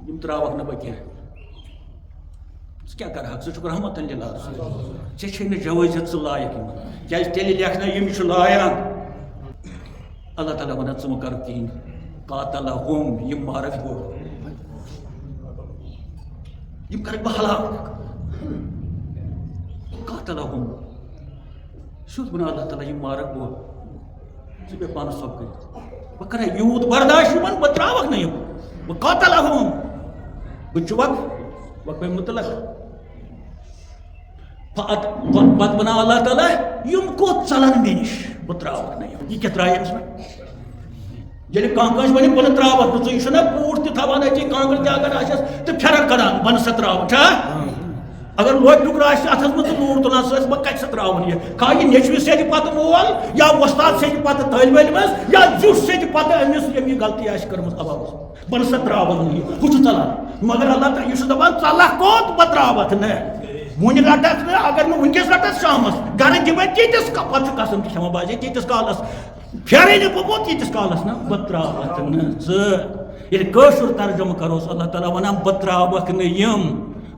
یم تراوک نہ بکہ کیا کر ژٕ رحمت للہ ژے چھے نہٕ جوٲزیت ژٕ لایق یمن کیازِ تیٚلہِ لیکھنٲے یِم چھِ لایان اللہ تعالیٰ ونان ژٕ مہ کر کِہیٖنۍ قاتلہم یم مارک بہٕ یم کرکھ بہٕ ہلاک قاتلہم سیوٚد ونان اللہ تعالیٰ یم مارک بہٕ ژٕ بیٚہہ پانس ژۄپ کٔرِتھ بہٕ کرے یوٗت برداشت یمن بہٕ تراوکھ نہٕ یم بہٕ قاتلہم بہٕ چُبکھ وقت مطلق پتہ ونان اللہ تعالیٰ یم کوت ژلن مے نش بہٕ تراوکھ نہٕ یم یہ کیا ترایہِ أمِس ییٚلہِ کانٛہہ کٲنٛسہِ ونہِ بہٕ نہٕ تراوکھ نہٕ ژٕ چھُنا بوٗٹھ تہِ تھاوان أتی کانٛگٕر تہِ اگر آسٮ۪س تہٕ پھیرن کڑان بہٕ نہٕ سا تراوان چھا اگر لوٹہِ ٹُکرٕ آسہِ اتھس منٛز تہٕ لوٗر تُلان سۭتۍ بہٕ کتہِ سا تراوان یہ کھا یہ نیچوِس سیٚدِ پتہٕ مول یا وۄستاد سیٚدِ پتہٕ طٲلبہِ علمس یا زیُٹھ سیٚدِ پتہٕ أمِس ییٚمۍ یہِ غلطی آسہِ کٔرمٕژ ابابس بہٕ نہٕ سا تراوان نہٕ یہِ ہُہ چھُ ژلان مگر اللہ تعالیٰ یہ دپان ژلکھ کوٚت بہٕ تراوکھ نہٕ وُنہِ رٹکھ نہٕ اگر نہٕ وٕنکیٚس رٹس شامس گرٕ دِمے تیٖتِس پتہٕ چھُ قسم تہِ کھٮ۪وان بازے تیٖتِس کالس پھیرے نہٕ بہٕ تیٖتِس کالس نہ بہٕ تراوکھ نہٕ ژٕ ییٚلہِ کٲشُر ترجمہٕ کروس اللہ تعالیٰ ونان بہٕ تراوکھ نہٕ یم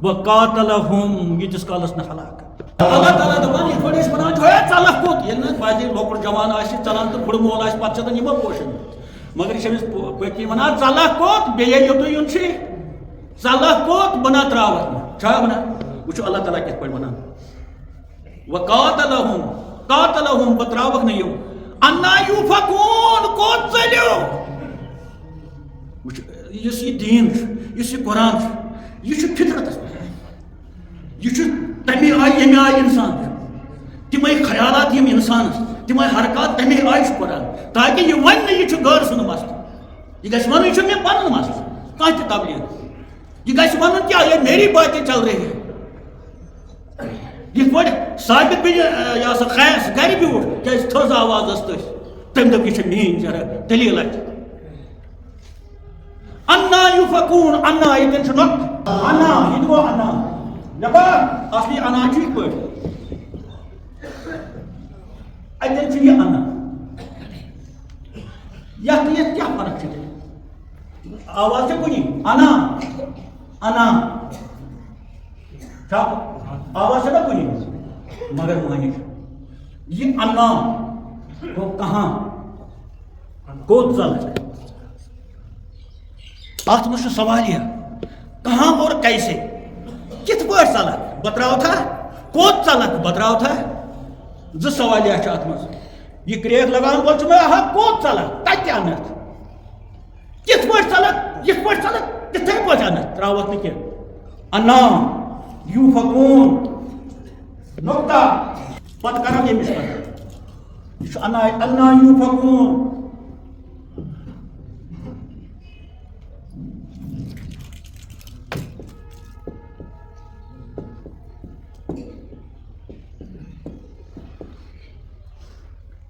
وقاتلہم ییٖتِس کالس نہٕ ہلاک اللہ تعالیٰ دپان یِتھ پٲٹھۍ أسۍ ونان چھِ ہے ژلکھ کوٚت ییٚلہِ نہٕ بازے لۄکُٹ جوان آسہِ ژلان تہٕ بُڈٕ مول آسہِ پتہٕ چھِ دپان یِمو پوشن مگر یہ چھِ أمِس پٔتۍ کِنۍ ونان ژلکھ کوٚت بیٚیہِ ییٚلہِ یوٚتُے یُن چھُے ژلکھ کوٚت بہٕ نہ تراوکھ نہٕ چھا ونان وٕچھو اللہ تعالیٰ کِتھ پٲٹھۍ ونان قاتلہم بہٕ تراوکھ نہٕ یم انا یوفکون کوٚت ژٔلِو وٕچھ یُس یہِ دیٖن چھُ یُس یہِ قرآن چھُ یہ چھُ فطرتس پٮ۪ٹھ یہ چھُ تمے آیہِ ییٚمہِ آیہِ انسان چھُ تِمے خیالات یِم انسانس تِمے حرکات تمے آیہِ چھُ قرآن تاکہ یہ ونہِ نہٕ یہ چھُ غٲر سُنٛد مسلہٕ یہ گژھِ ونُن یہِ چھُ مےٚ پنُن مسلہٕ کانٛہہ تہِ تبلیغ یہ گژھِ ونُن کیا یہ میری باتیں چل رہی ہے یِتھ پٲٹھۍ ثابت بن یہ سا خیس گرِ بیوٗٹھ کیازِ تھٔز آواز ٲس تٔتھۍ تٔمۍ دوٚپ یہِ چھِ میٛٲنۍ ذرا دٔلیٖل اَتہِ انا یوفکون انا ییٚتٮ۪ن چھُ نۄقطہٕ انا یہِ تہِ گوٚو انا دپا اصلی انا چھُ یِتھ پٲٹھۍ اتٮ۪ن چھُ یہِ انا یتھ تہٕ یتھ کیٛاہ فرق چھِ تیٚلہِ آواز چھےٚ کُنی انا انا چھا آواز چھےٚ نا کُنی مگر معنی چھُ یہ انا گوٚو کہاں کوٚت ژلکھ اتھ منٛز چھُ سوالیہ کہاں اور کیسے کِتھ پٲٹھۍ ژلکھ بہٕ تراوتھا کوٚت ژلکھ بہٕ تراوتھا زٕ سوالیہ چھِ اتھ منٛز یہ کریک لگان وول چھُ مےٚ آہا کوٚت ژلکھ کتہِ انکھ کِتھ پٲٹھۍ ژلکھ یِتھ پٲٹھۍ ژلکھ تِتھے پٲٹھۍ انکھ تراوکھ نہٕ کینٛہہ انا یوفکون نقطہ پتہٕ کران ییٚمِس پتہٕ یہ چھُ انا یوفکون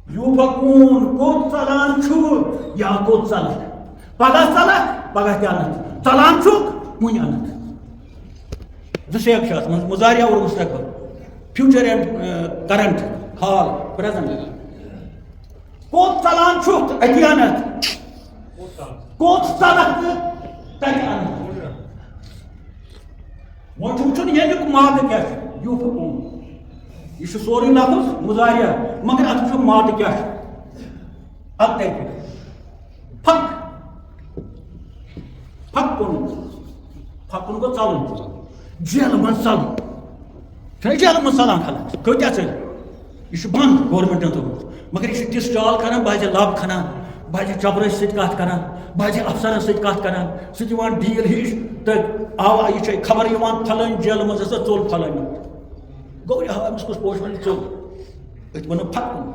یوفکون کوٚت ژلان چھُ یا کوٚت ژلکھ پگہہ ژلکھ پگہہ تہِ انکھ ژلان چھُکھ وُنہِ انکھ زٕ سیک چھِ اتھ منٛز مُضارع اور مستقبل فیوچر اینڈ کرنٹ حال پریزنٹ کوٚت ژلان چھُکھ تہٕ أتی انکھ کوٚت ژلکھ تہٕ تتہِ انکھ وۄنۍ چھُ وٕچھُن ییٚمیُک مادٕ کیٛاہ چھُ یوفکون یہ چھُ سورُے لفظ مُضارع مگر اتھ چھُ مادٕ کیٛاہ چھُ اتھ ترِ پھکُن پھکُن گوٚو ژلُن جیلہٕ منٛز ژلُن چھُنہ جیلہٕ منٛز ژلان خلق کۭتیاہ ژٔلۍ یہ چھُ بنٛد گورمنٹن تھوٚومُت مگر یہ چھُ تِژھ چال کران بازِ لب کھنان بازِ چپرٲسۍ سۭتۍ کتھ کران بازِ افسرن سۭتۍ کتھ کران سُہ دِوان ڈیٖل ہِش تہٕ آوا یہِ چھِ خبر یِوان پھلٲنۍ جیلہٕ منٛز ہسا ژوٚل پھلٲنۍ گوٚو یہِ أمِس کُس پوش وَنہِ ژوٚل أتھۍ وَنو پھکُن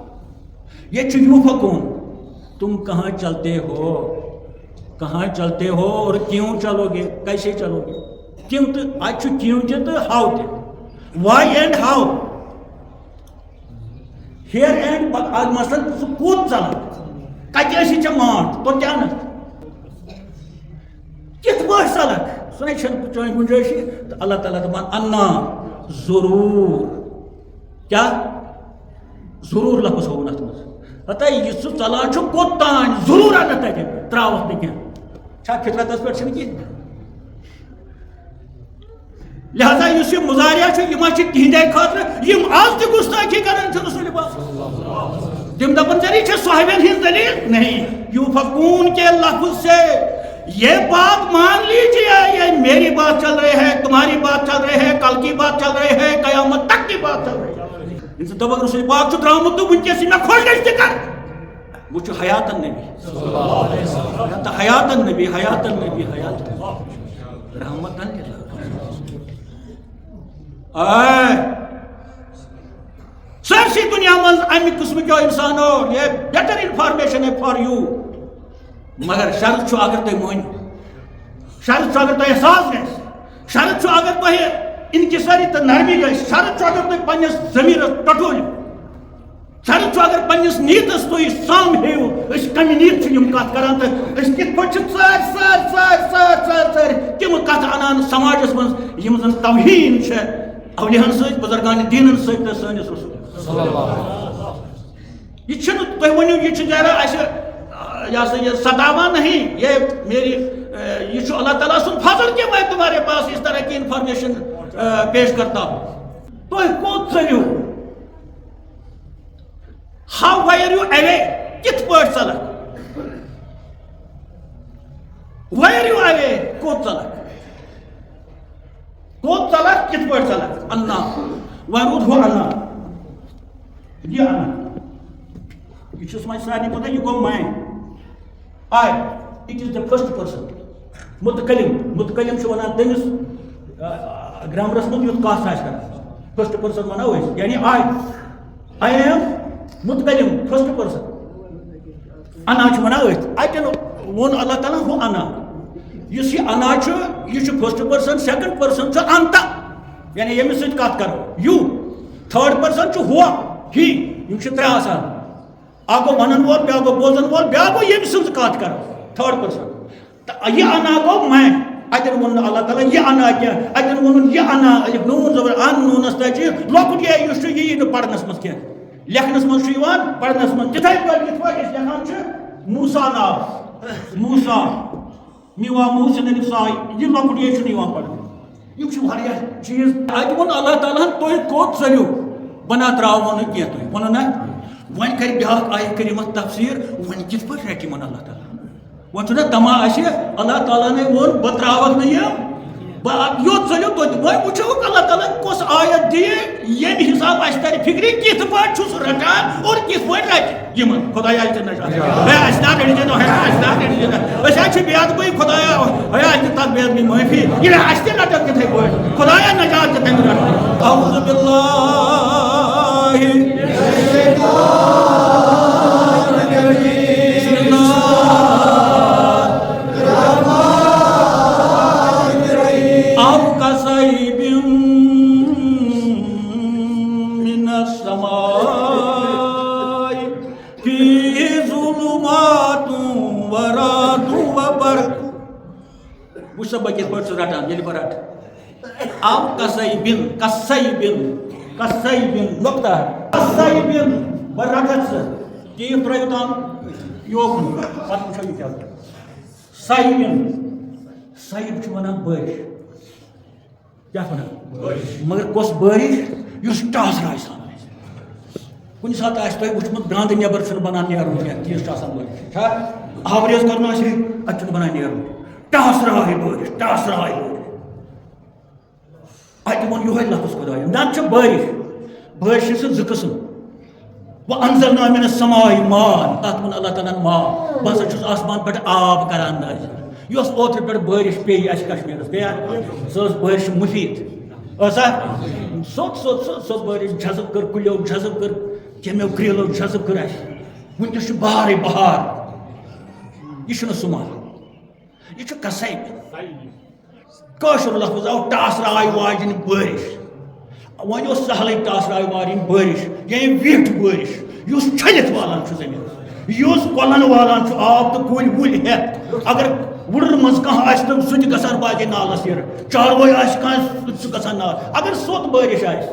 یہ یوفقون، تم کہاں چلتے ہو اور کیوں چلو گے، کیسے چلو گے؟ کیوں تو آج کیوں تو ہاؤ تے، why and how, here and آج مثلا سہ کوت چلان کتہ ٲسی ژےٚ ماٹھ تو کیا نہ کت پٲٹھۍ ژلکھ سُہ نَے چھنہٕ چٲنۍ گُنجٲیشی تو اللہ تعالیٰ دپان انا ضرور، کیا ضرور لفظ ہوون اتھ منٛز ہتا یہ ژٕ ژلان چھُ کوٚت تانۍ ضرور انت تتہِ تراوکھ نہٕ کینٛہہ چھا فطرتس پٮ۪ٹھ چھنہٕ کینٛہہ لہذا اس یہ مظاہرہ چھُ یِم چھِ تِہنٛدے خٲطرٕ یِم آز تہِ گُستٲخی کران چھِ رسول پاک تم دپن ذریعہ چھِ صاحبن ہٕنٛز دلیل نہیں، یوفقون کے لفظ سے یہ بات مان لیجیے یہ میری بات چل رہی ہے، تمہاری بات چل رہی ہے، کل کی بات چل رہی ہے، قیامت تک کی بات چل رہی ہے. دپک رسول پاک چھُ درامُت تہٕ وٕنکیٚس یہِ مےٚ خۄش گژھِ تہِ کر وہ چھُ حیات النبی حیات النبی حیات النبی حیات رحمت سرسی دنیا من امہ قسم کیو انسانو یہ بیٹر انفارمیشن ہے فار یو، مگر شرط چھُ اگر تُہۍ مٲنِو، شرط چھُ اگر تُہۍ احساس گژھِ، شرط چھُ اگر تُہۍ انکساری تہٕ نرمی گژھِ، شرط چھُ اگر تُہۍ پننِس ضمیرس ٹٹوٗلِو، شرط چھُ اگر پننِس نیتس تُہۍ سامبھیو أسۍ کمہِ نیت چھِ یِم کتھ کران تہٕ أسۍ کِتھ پٲٹھۍ چھِ ژٲرۍ تِم کتھ انان سماجس منٛز یِم زن توہین چھِ اولیاہن سۭتۍ بزرگان دیٖنن سۭتۍ تہٕ سٲنِس رسول یہ چھنہٕ تُہۍ ؤنِو یہ چھُ نیران اَسہِ یہ سا یہ ستاوا نہیں، یہ میری یہ چھُ اللہ تعالیٰ سُنٛد فضل کہ میں تمہارے پاس اس طرح کی انفارمیشن پیش کرتا ہوں. تُہۍ کوٚت ژٔلِو، ہاؤ ویر یو اوے، کِتھ پٲٹھۍ ژلکھ، ویر یو اوے کوٚت ژلکھ کِتھ پٲٹھۍ ژلکھ، انا وۄنۍ روٗد ہُہ انا یہ انا یہ چھُس وۄنۍ سارنٕے پتہ یہ گوٚو میں آے it is the first person متکلم چھُ ونان تٔمِس گرامرس منٛز یُتھ کتھ آسہِ کران فرسٹ پرسن ونو أسۍ یعنی آے ایم متکلم فرسٹ پرسن، انا چھُ ونان أتھۍ اتٮ۪ن ووٚن اللہ تعالیٰ ہُہ انا، یُس یہِ انا چھُ یہِ چھُ فرسٹ پرسن، سیکنڈ پرسن چھُ انتا یعنی ییٚمِس سۭتۍ کتھ کرو یوٗ، تھٲرڈ پرسن چھُ ہُہ ہی، یِم چھِ ترٛےٚ آسان، اکھ گوٚو ونن وول، بیٛاکھ گوٚو بوزن وول، بیٛاکھ گوٚو ییٚمہِ سٕنٛز کتھ کرو تھٲرڈ پرسن، تہٕ یہِ انا گوٚو میں، اتٮ۪ن ووٚن نہٕ اللہ تعالیٰ یہِ انا کینٛہہ، اتٮ۪ن ووٚنُن یہِ انا نوٗن زبر ان نوٗنس تتہِ چھِ لۄکُٹ یہِ یُس چھُ یہِ یی نہٕ پرنس منٛز کینٛہہ، لیکھنس منٛز چھُ یِوان پرنس منٛز تِتھے پٲٹھۍ یِتھ پٲٹھۍ أسۍ لیکھان چھِ موسا ناو موسا میوا موسن الف ساے یہِ لۄکُٹ یہِ چھُنہٕ یِوان پرنہٕ، یِم چھِ واریاہ چیٖز. اتہِ ووٚن اللہ تعالیٰ ہن تُہۍ کوٚت ژٔلِو بہٕ نہ تراوو نہٕ کینٛہہ تُہۍ ووٚنُن نہ وۄنۍ کرِ بیٛاکھ آیہِ کٔرِمَکھ تفسیٖر وۄنۍ کِتھ پٲٹھۍ رٹہِ یِمن اللہ تعالیٰ، وۄنۍ چھُنہ دما اَسہِ اللہ تعالیٰ نے ووٚن بہٕ تراوکھ نہٕ یِم بہٕ یوٚت ژٔلِو توٚت، وۄنۍ وٕچھوکھ اللہ تعالیٰ کۄس آیت دِیہِ ییٚمہِ حساب اَسہِ ترِ فِکرِ کِتھ پٲٹھۍ چھُ سُہ رٹان اور کِتھ پٲٹھۍ رٹہِ یِمن خۄدایا أسۍ نہ رٔٹۍ أسۍ حظ چھِ بے ادبی خۄدایا ہے اَسہِ دِ تتھ بے ادبی معٲفی ییٚلہِ اَسہِ تہِ رٹکھ تِتھے پٲٹھۍ خۄدایا نجات تہِ تَمہِ رٹکھ. اعوذ باللہ وچھ بہ کِتھ پٲٹھۍ چھُس رٹان ییٚلہِ بہٕ رٹہٕ آو کسیبن نقطہ کسیبن بہٕ رٹکھ ژٕ تیٖر ترٲیِو تام یوکُن پتہٕ وٕچھو یہِ کیٛاہ سایبن سایب چھُ ونان بٲرِش کیٛاہ ونان مگر کۄس بٲرِش یُس ٹاسر آسان آسہِ کُنہِ ساتہٕ آسہِ تۄہہِ وٕچھمُت درٛاندٕ نیبر چھُنہٕ بنان نیرُن کینٛہہ تیٖژ چھِ آسان بٲرِش چھا آوریز کرُن آسہِ اتہِ چھُنہٕ بنان نیرُن ٹاسراے بٲرِش اتہِ ووٚن یِہوے لفظ خۄداین نتہٕ چھِ بٲرِش چھِ زٕ قٕسم وانزلنا من السماء ماء تتھ ووٚن اللہ تعالیٰ ہن ماء بہٕ ہسا چھُس آسمان پٮ۪ٹھ آب کران نٲزِل یۄس اوترٕ پٮ۪ٹھ بٲرِش پیٚیہِ اَسہِ کشمیٖرس گٔیا سۄ ٲس بٲرِش مُفیٖد ٲسا سوٚت بٲرِش جذب کٔر کُلیو جذب کٔر کیٚمیو کرٛیٖلو جذب کٔر اَسہِ ونکس بہار بہار یہ سمان یہ کسائی قاشر لفظ آو ٹاسرائی واجن بارش ون اس سہل ٹاسرائی واجن بارش یعنی ویٹ بارش اس چھلت والان زمین اس کلن والان آب تو کل ول ہیت اگر وڑن مز کھانا آس تو سہ گھان باقی نالس سر چاروے آس سہ گھان نال اگر سوت بارش آس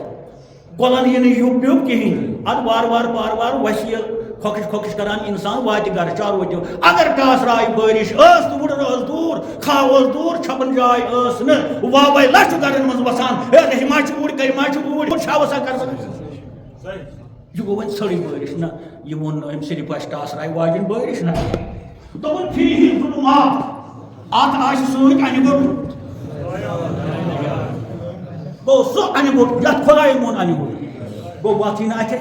کلن یہ یوب پیوب کہین اد وار وار وار وار وسیل کھوکش کھوکش کران انسان وات گر چاروے تہ اگر ٹاسرائی بارش تو وڑن دور کھاو دور چھپن جائے واوے لچھ گرن مز وسان ہے ما اوڑ کر ما اوڑ چھاوسا کر یہ گو ون سڑی بارش نا یہ وون ام صرف آس ٹاسرائی واجن بارش نا دپن فی ظلمات ات آس سوت ان گوٹ گو سو ان گوٹ یت خدائی مون ان گوٹ گو وات نا اتھے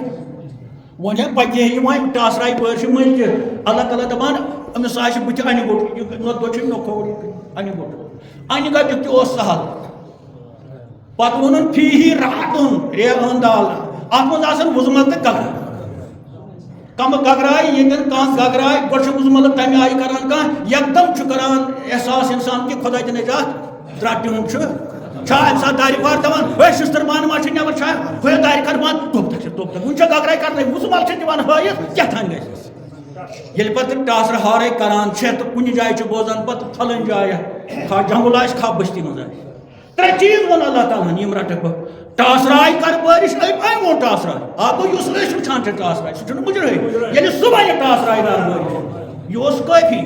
ون پکے یہ ٹاسرائی بارش مز اللہ تعالیٰ دپان امس آس بت ان گوٹ نوت نکھوڑ ان گوٹ ان گوٹ تہ سہل پتہ وونن فی راتن رے اندال ات مز آسان وزمل تو گگر کم گگرائی یتن کان گگرائی گوڑ وزمل تمہ آئی کران کان یکدم کران احساس انسان کہ خدا دِ نجات ترٹیون ام سات دارِ بار دپان اے شستر مان ما نبر خدا دارِ کر بند توپ تک ون گگرائی کرنے وزمل دِوان ہٲیِتھ کیٛاہ گژھِ ییٚلہِ پتہٕ ٹاسر ہارے کران تو کُنہِ جایہِ بوزان پتہٕ پھلن جایہِ کھا جنگل آسہِ کھا بستی منٛز آسہِ ترٛےٚ چیٖز ووٚن اللہ تعالیٰ یِم رٹکھ بہٕ ٹاسرائی کر بارش وہ ٹاسرائی آپ کو اس وچان ٹاسرائی سہ مجرے یعنی صبح ٹاسرائی دار بارش یہ کافی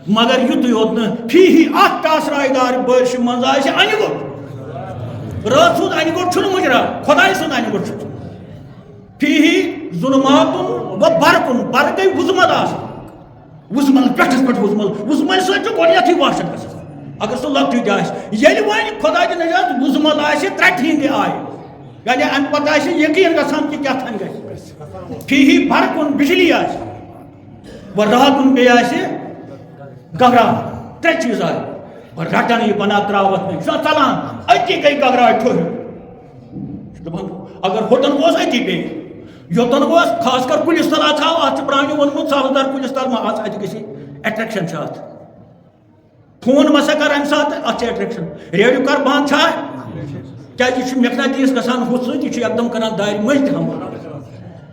مگر یت یوت نا فی ات ٹاسرائی دار بارش مز ان گوٹ رات سود ان گوٹ مجرا خدائی سند ان گوٹ فی ظلمات و برقن برق گئی وزمل وزمل پٹھس پہ وزمل سۭتۍ گۄڈنیتھٕے واشن گژھان اگر سہ لۄکٹٕے آسہِ ییٚلہِ وۄنۍ خۄدا دِ نجات وزمل آسہِ ترٛٹھ ہِنٛدِ آیہِ یعنی امہ پتہ آسہِ یقین گژھان کہ کیٛاہ تھان گژھِ فی برقن بجلی آسہِ و راتن بیٚیہِ آسہِ گگراے ترٛےٚ چیٖز آیہِ رٹان یہ بنا تراوت نہیں ژلان أتی گٔے گگراے ٹھوٚر دپان اگر ہوٹن گوس أتی بیٚیہِ یوتن گوس خاص کر کُلِس تل اتھ آو اتھ پرانہِ ووٚنمُت سبزدار کُلِس تل ما اژ اتہِ گژھِ اٹریکشن چھِ اتھ فون مسا کر امہ سات اتھ اٹریکشن ریڈیو کر بند چھا کیٛازِ یہ مقناطیس گژھان ہُتھ سۭتۍ یہِ چھُ یکدم کران دارِ مٔنٛزۍ تہِ ہموار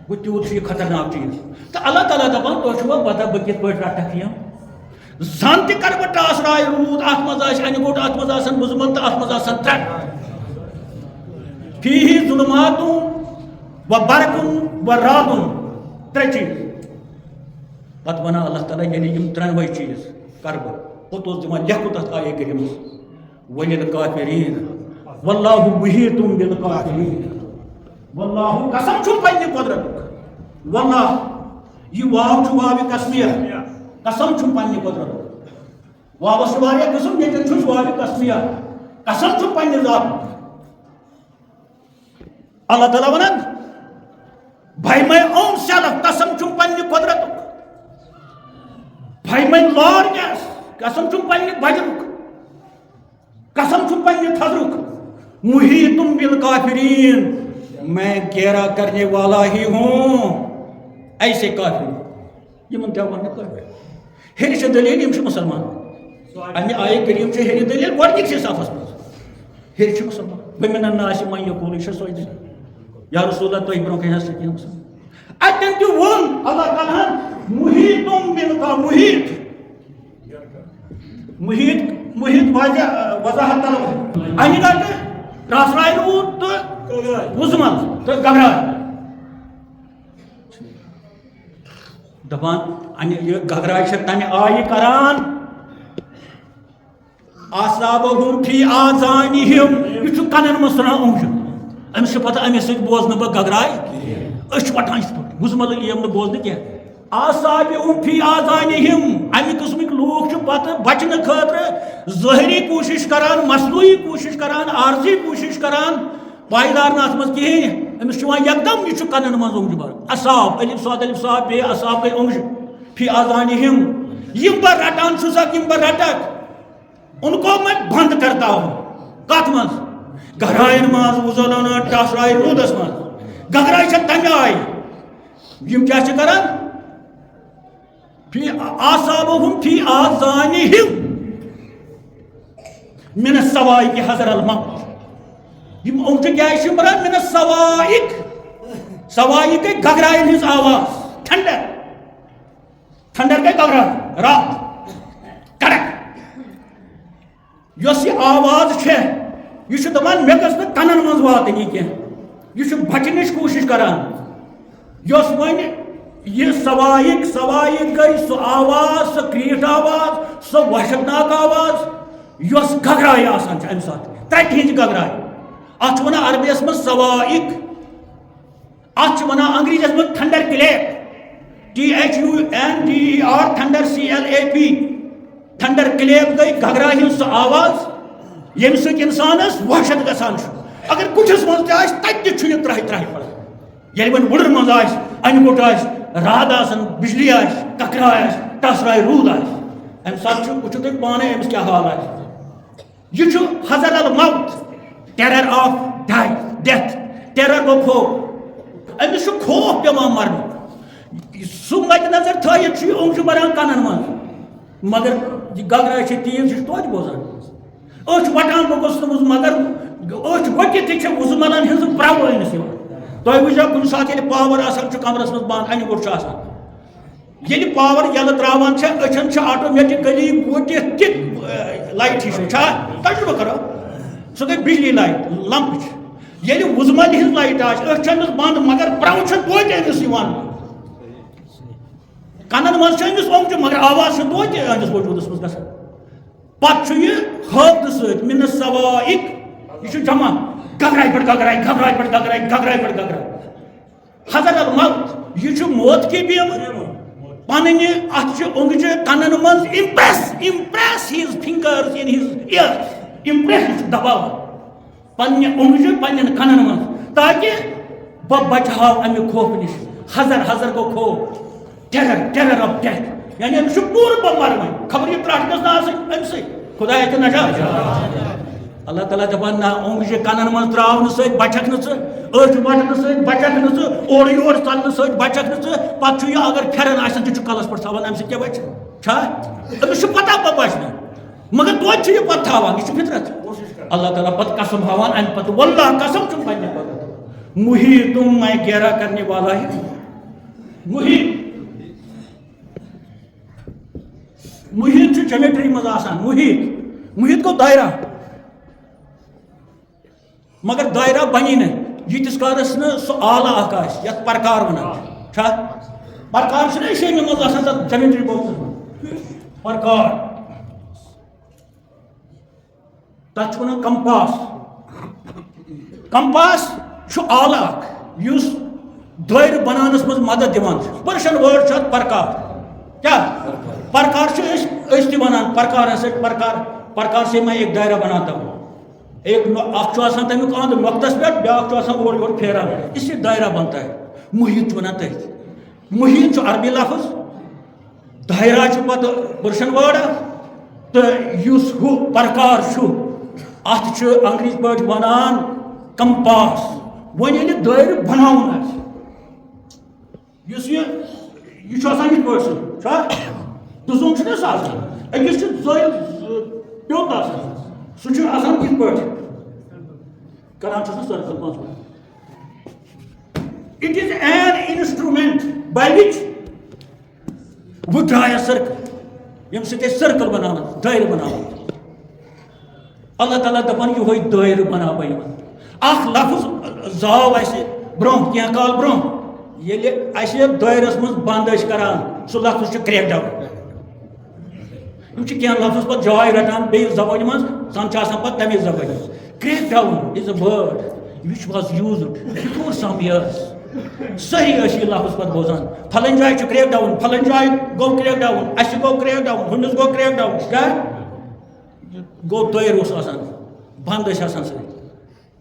گوٚو تیوٗت چھُ یہِ خطرناک چیٖز تہٕ اللہ تعالیٰ دپان تۄہہِ چھُوا پتہ بہٕ کِتھ پٲٹھۍ رٹکھ یِم زن تہِ کر بہٕ ٹاسراے روٗد اتھ منٛز آسہِ انہِ گوٚٹ اتھ منٛز آسان وُزمل تہٕ اتھ منٛز آسان ترٛٹھ فی ظلماتن و برقن و راتن ترٛےٚ چیٖز پتہٕ ونان اللہ تعالیٰ یعنی یِم ترٛٮ۪نوَے چیٖز کر بہٕ پوٚت اوس دِوان لیکھُن تتھ آیے کریٖمس وللکافریٖن واللہ محیط بالکافرین واللہ قسم چھُ پننہِ قدرتُک واللہ یہ واو چھُ واوِ قسمیہ قسم چھُ پننہِ قدرتُک واوس چھُ واریاہ قسم ییٚتٮ۪ن چھُس واوِ قسمیہ قسم چھُ پننہِ ذاتُک اللہ تعالیٰ ونان بھائی میں اوم سیلف قسم چھُ پننہِ قدرتُک بھائی میں لارنس قسم چھُ پننہِ بجرُک قسم چھُ پننہِ تھزرُک محیطم بالکافرین میں گھیرا کرنے والا ہی ہوں ایسے کافر یمن کیا ون کافر ہیٚرِ چھِ دلیل یِم چھِ مسلمان امہِ آیہِ کریٖم چھِ ہیٚرِ دلیل گۄڈنِکسٕے صفس منٛز ہیٚرِ چھِ مسلمان ومن الناس من یقول یہِ چھِ سۄے یا رسول اللہ تُہۍ برونٛہہ کنہِ ہسا کینٛہہ اتٮ۪ن تہِ ووٚن اللہ تعالیٰ ہن محیطم محیط محیط محیط واضح وضاحت طلب انہِ گٹہٕ ٹاسراے روٗد تہٕ وُزمل تہٕ گگراے دپان انہِ یہِ گگراے چھِ تمہِ آیہِ کران اصابہم فی آذانہم یہِ چھُ کنن منٛز ژھٕنان اوٚنٛگجہِ أمِس چھِ پتہ اَمہِ سۭتۍ بوزنہٕ بہٕ گگراے أسۍ چھِ وٹان یِتھ پٲٹھۍ وُزمل یِم نہٕ بوزنہٕ کینٛہہ آصابہم فی آذانہم امہِ قٕسمٕکۍ لوٗکھ چھِ پتہٕ بچنہٕ خٲطرٕ ظٲہری کوٗشش کران مصنوعی کوٗشش کران عارضی کوٗشش کران پایدار نہٕ اتھ منٛز کِہیٖنۍ أمِس چھُ یِوان یکدم یہِ چھُ کنن منٛز اوٚنٛگجہِ بر اصاب الف صاد بیٚیہِ اصاب گٔے اوٚنٛگجہِ فی آذانہم یِم بہٕ رٹان چھُسکھ یِم بہٕ رٹکھ ان کو میں بند کرتا ہوں کتھ منٛز گہرائن منٛز وُزلن ٹاسراے روٗدس منٛز گگراے چھِ تمہِ آیہِ یِم کیٛاہ چھِ کران فی آصابہم فی آذانہم من السوائق حذر الموت. یم اوم کیا مراد من السوائق. سوائق گئی گگرائن ہز آواز. تھنڈر تھنڈر گئی گگرائن رات کڑک. یس یہ آواز چھے یہ دپان مے گژھ نہٕ کنن منٛز واتٕنۍ یہِ کینٛہہ. یہ بچنٕچ کوٗشِش کران. یس وۄنۍ یہ سوائق گئی سو آواز سو کریٖٹھ آواز سو وحشتناک آواز یس گگرائے آسان چھِ امہِ ساتہٕ تتہِ ہِنٛز گگرائے. اتھ چھِ ونان عربیس منٛز سوائق. اتھ چھِ ونان انگریزیس منٛز تھنڈر کلیپ. THUNDER thunder CLAP. تھنڈر کلیپ گئی گگرائے ہِنٛز سۄ آواز ییٚمہِ سۭتۍ انسانس وحشت گژھان چھُ. اگر کُٹھِس منٛز تہِ آسہِ تتہِ تہِ چھُ یہِ ترٛاہہِ ترٛاہہِ پڑان. ییٚلہِ وۄنۍ وُڑٕر منٛز آسہِ انہِ گوٚٹ آسہِ رعد آسن بجلی آسہِ ککراے آسہِ ٹسراے روٗد آسہِ امہِ ساتہٕ چھُ وٕچھِو تُہۍ پانے أمِس کیٛاہ حال آسہِ. یہ چھُ حذر الموت. Terror of death. ٹیرر گوٚو خوف. أمِس چھُ خوف پیٚوان مرنُک. سُہ مدِ نظر تھٲیِتھ چھُ یہِ اوٚنٛگجہِ مران کَنن منٛز. مگر یہِ گگراے چھِ تیز یہِ چھُ توتہِ بوزان. أچھ وٹان بہٕ گوٚژھُس نہٕ مگر أچھ ؤٹِتھ تہِ چھِ وُزملن ہٕنٛز پرٛو أمِس یِوان. تُہۍ وٕچھو کُنہِ ساتہٕ ییٚلہِ پاور آسان چھُ کمرس منٛز بنٛد انہِ گوٚٹ چھُ آسان. ییٚلہِ پاور ییٚلہٕ ترٛاوان چھِ أچھن چھِ آٹومیٹِکلی وُٹِتھ تہِ لایٹ ہِش چھا تجربہٕ کرو سۄ گٔے بجلی لایٹ لمپٕچ. ییٚلہِ وُزملہِ ہٕنٛز لایٹ آسہِ أچھ چھَنہٕ بنٛد مگر پرٛو چھِ توتہِ أمِس یِوان. کنن منٛز چھِ أمِس اوٚنٛگجہِ مگر آواز چھِ توتہِ أہنٛدِس وجوٗدس منٛز گژھان. پتہٕ چھُ یہِ حٲبتہٕ سۭتۍ من سوائق یہ چھُ جمع گگراے پٮ۪ٹھ گگراے گگراے پٮ۪ٹھ گگراے گگراے پٮ۪ٹھ گگراے. حذر الموت یہ چھُ موت کی بیمٲرۍ. پنٕنہِ اتھ چھِ اوٚنٛگجہِ کنن منٛز امپریس ہِز فِنگرز ان ہِز اِیرز. امپریس چھُ دباوان پننہِ اوٚنٛگجہِ پننٮ۪ن کنن منٛز تاکہِ بہٕ بچاو امہِ خوفہٕ نِش. حذر گوٚو خوف. ٹیرر آف ڈیتھ یعنی أمِس چھُ پوٗرٕ بہٕ مرٕ وۄنۍ. خبر یہِ ترٛٹھ گٔژھ نہٕ آسٕنۍ أمۍ سٕے. خۄدایا دِ نجات. اللہ تعالیٰ دپان نہ اوٚنٛگجہِ کنن منٛز ترٛاونہٕ سۭتۍ بچکھ نہٕ ژٕ. أچھ وٹنہٕ سۭتۍ بچکھ نہٕ ژٕ. اورٕ یور ژلنہٕ سۭتۍ بچکھ نہٕ ژٕ. پتہٕ چھُ یہِ اگر پھیرن آسن تہِ چھُ کلس پٮ۪ٹھ تھاوان امہِ سۭتۍ کیٛاہ بچہِ چھا. أمِس چھُ پتہ بہٕ بچنہٕ مگر توتہِ چھُ یہِ پتہٕ تھاوان. یہِ چھُ فطرت. اللہ تعالیٰ پتہٕ قسم ہاوان امہِ پتہٕ واللہ قسم چھُم پننہِ پتہٕ محیطم میں گیرا کرنے والا ہے. محیط چھُ جیومیٹری منٛز آسان. محیط گوٚو دایرہ مگر دایرہ بنی نہٕ ییٖتِس کالس نہٕ سُہ آلہٕ اکھ آسہِ یتھ پرکار ونان چھا. پرکار چھُنہ شیٚمہِ منٛز آسان تتھ جیومیٹری بوکسس منٛز پرکار. تتھ چھِ ونان کمپاس. کمپاس چھُ آلہٕ اکھ یُس دٲیرٕ بناونس منٛز مدد دِوان چھُ. پٔرشن وٲڈ چھُ اتھ پرکار. کیٛاہ پرکار چھِ أسۍ تہِ ونان پرکار ہسا پرکار سے میں ایک دائرہ بناتا ہوں. ایک اکھ چھُ آسان تمیُک اند نۄقطس پٮ۪ٹھ بیٛاکھ چھُ آسان اورٕ یورٕ پھیران. اس سے دائرہ بنتا ہے. محیط چھُ ونان تٔتھۍ. محیط چھُ عربی لفظ. دائرہ چھُ پتہٕ پٔرشن وٲڈ تہٕ یُس ہُہ پرکار چھُ اتھ چھُ انگریزی پٲٹھۍ ونان کمپاس. وۄنۍ ییٚلہِ دٲیرٕ بناوُن آسہِ یُس یہِ چھُ آسان یِتھ پٲٹھۍ سُہ چھا دُزُن چھُنہ سُہ آسان. أکِس چھُ پیوٚت آسان سُہ چھُ آسان یِتھ پٲٹھۍ کران چھُس نہٕ سٔرکٕل منٛز. It is an instrument by which we draw a circle. ییٚمہِ سۭتۍ أسۍ سٔرکٕل بناوان دٲیرٕ بناوان. اللہ تعالیٰ دپان یِہوے دٲیرٕ بناو بہٕ یِمن. اکھ لفظ زاو اسہِ برونٛہہ کینٛہہ کال برونٛہہ ییٚلہِ اسہِ دٲیرس منٛز بنٛد ٲسۍ کران سُہ لفظ چھُ کریک ڈاوُن. یِم چھِ کینٛہہ لفظ پتہٕ جاے رٹان بیٚیہِ زبٲنہِ منٛز زن چھِ آسان پتہٕ تمے زبٲنہِ منٛز. Crackdown is a word which was used before some years. صحیح ٲسۍ یہِ لفظ پتہٕ بوزان پھلٲنۍ جایہِ چھُ کریک ڈاوُن پھلٲنۍ جایہِ گوٚو کریک ڈاوُن اسہِ گوٚو کریک ڈاوُن ہُمِس گوٚو کریک ڈاوُن. کیٛاہ گوٚو دٲیرٕ اوس آسان بنٛد ٲسۍ آسان سٲری.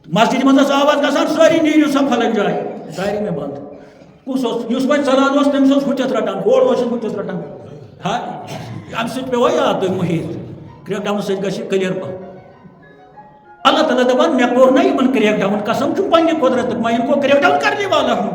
مسجدِ منٛز ٲس آواز گژھان سٲری نیٖرِو سا پھلٲنۍ جایہِ دارِ مےٚ بنٛد. کُس اوس یُس وۄنۍ ژلان اوس تٔمِس اوس ہُٹِتھ رٹان ہور اوس ہُٹِتھ رٹان. ہا امہِ سۭتۍ پیٚوا یاد تۄہہِ محیط کریک ڈاوُن سۭتۍ گژھِ کٔلیر پہن. اللہ تعالیٰ دپان مےٚ کوٚر نہ یِمن کریک ڈاوُن قسم چھُم پننہِ قۄدرتُک میں اِن کو کریک ڈاوُن کرنے والا ہوں.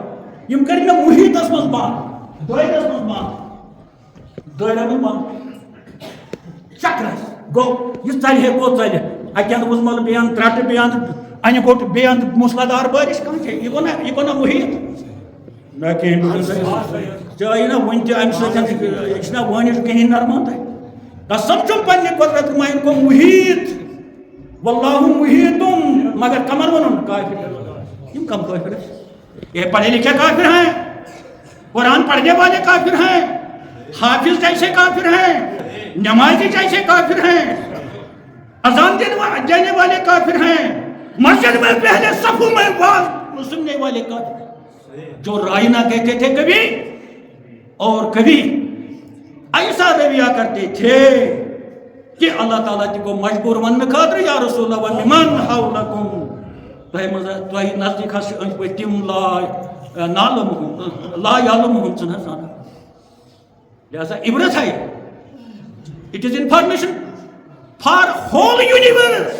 یِم کٔرۍ مےٚ محیطس منٛز بنٛد دٲیرس منٛز بنٛد. دٲریا نہٕ بنٛد چکرس گوٚو یہِ ژلہِ ہے کوٚت ژلہِ اکہِ اندٕ وُزمل بیٚیہِ اندٕ ترٛٹہٕ بیٚیہِ اندٕ انہِ گوٚٹ بیٚیہِ اندٕ موسلادار بٲرِش کانٛہہ چھِ یہِ گوٚو نا محیط نہ کِہیٖنۍ چاہیے نا وُنہِ تہِ امہِ سۭتۍ یہِ چھِنا وٲنِج کِہیٖنۍ نرمان تۄہہِ قسم چھُم پننہِ قۄدرت ماین کو محیط واللہ محیطم مگر کمر ونُن کافر یم کم کافر یہ پڑھے لکھے کافر ہیں قرآن پڑھنے والے کافر ہیں حافظ جیسے کافر ہیں نمازی جیسے کافر ہیں اذان دینے والے کافر ہیں مسجد میں پہلے صفوں میں واز سننے والے کافر جو رائنا کہتے تھے کبھی اور کبھی ایسا رویہ کرتے تھے کہ اللہ تعالیٰ کو مجبور ون خاطر یا رسول اللہ ومن حولکم تۄہہِ نزدیٖک حظ چھِ أنٛدۍ پٔکۍ تِم لا یعلمہم ژٕ نہ زانکھ لہذا عبرت ہے it is information for whole universe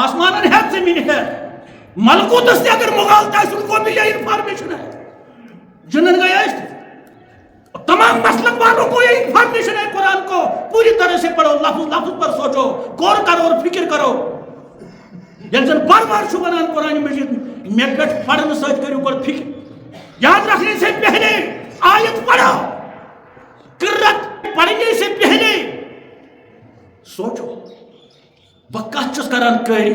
آسمانن ہے زمین ہے ملکوتس تہِ اگر مغالطہ آسہِ ان کو بھی یہ انفارمیشن ہے جنن گیا تمام مسلک والوں کو یہ انفارمیشن ہے قرآن کو پوری طرح سے پڑھو لفظ لفظ پر سوچو غور کرو اور فکر کرو یل زن بار بار چھو بنان قرآن مجید میں پہ پڑھنے ساتھ کرو گۄڈٕ فکر یاد رکھنے سے پہلے آیت پڑھو قرت پڑھنے سے پہلے سوچو بہ کتھ چھُس کران کٲری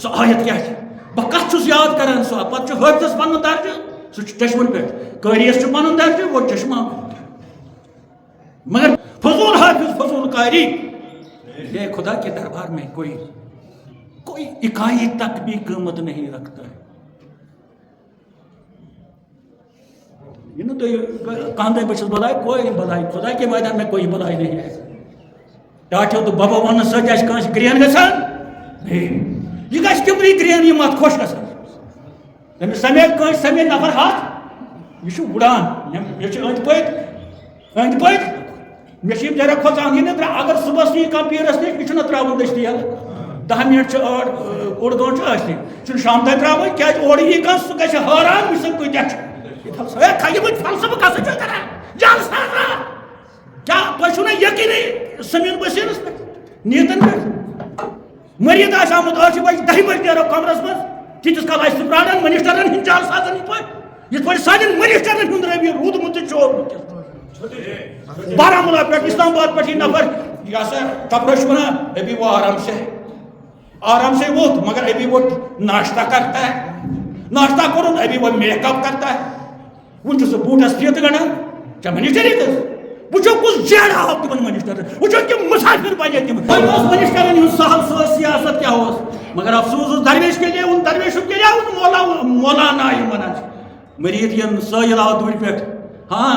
سۄ آیت کیٛاہ چھِ بہ کتھ چھُس یاد کران سۄ پتہٕ چھُ حٲفظس پنُن درجہٕ سُہ چھُ چشمن پٮ۪ٹھ قٲریَس چھُ پنُن درجہٕ وہ چشمہ مگر فضول حافظ فضول قاری یہ خدا کے دربار میں کوئی اکائی تک بھی قیمت نہیں رکھتا ہے یہ نا تو کاندے بچس بلائی کوئی بلائی خدا کے میدان میں کوئی بلائی نہیں ہے ٹاٹھو تو بابا ون سچ آس کانس گرین گژھان یہ گژھِ تمنٕے گرین یِم اتھ خۄش گژھان تٔمِس سمے نفر ہاتھ یہ چھُ وُڑان مےٚ چھُ أنٛدۍ پٔکۍ مےٚ چھِ یِم جرا کھۄژان یہِ نہٕ اگر صُبحس یی کانٛہہ پیٖرس نِش یہِ چھُنہٕ ترٛاوُن دٔستی یلہٕ 10 منٹ چھُ اوٚڑ گٲنٛٹہٕ چھُ ٲسۍتھٕے چھُنہٕ شام تام ترٛاوٕنۍ کیٛازِ اورٕ یی کانٛہہ سُہ گژھِ حٲران وٕچھ سا کۭتیاہ چھِ یِمن فلسفہٕ کَسا چھُ کران جلسہ کیٛاہ تۄہہِ چھُو نا یقیٖنٕے زٔمیٖن بٔسیٖنس پٮ۪ٹھ نیٖتن پٮ۪ٹھ مٔریٖد آسہِ آمُت 8 بجہِ 10 بجہِ نیرو کمرس منٛز تیٖتِس کال آسہِ سُہ پرٛاران منسٹرن ہٕنٛدۍ جلساتن یِتھ پٲٹھۍ سانٮ۪ن منسٹرن ہُنٛد رویہ روٗدمُت تہٕ چھُ بارہمولہ پٮ۪ٹھ اسلام آباد پٮ۪ٹھ یہِ نفر یہِ ہسا کپرس چھُ ونان ابھی وہ آرام سے ووت مگر ابھی وہ ناشتہ کرتا ہے ناشتہ کرن ابھی وہ میک اپ کرتا ہے وہ چھُ سُہ بوٗٹس فیٖتہٕ گنڈان ژےٚ منسٹری کٔژ وٕچھو کُس جیڑ آو تِمن منسٹرن وٕچھو تِم مسافر بنے تِم اوس منسٹرن ہُنٛد سہل سہل سیاست کیٛاہ اوس مگر افسوس درویش کے لیے ان درویشن کے لیے مولانا یِم ونان چھِ مریٖد یِن سٲحِل آو دوٗرِ پٮ۪ٹھ ہاں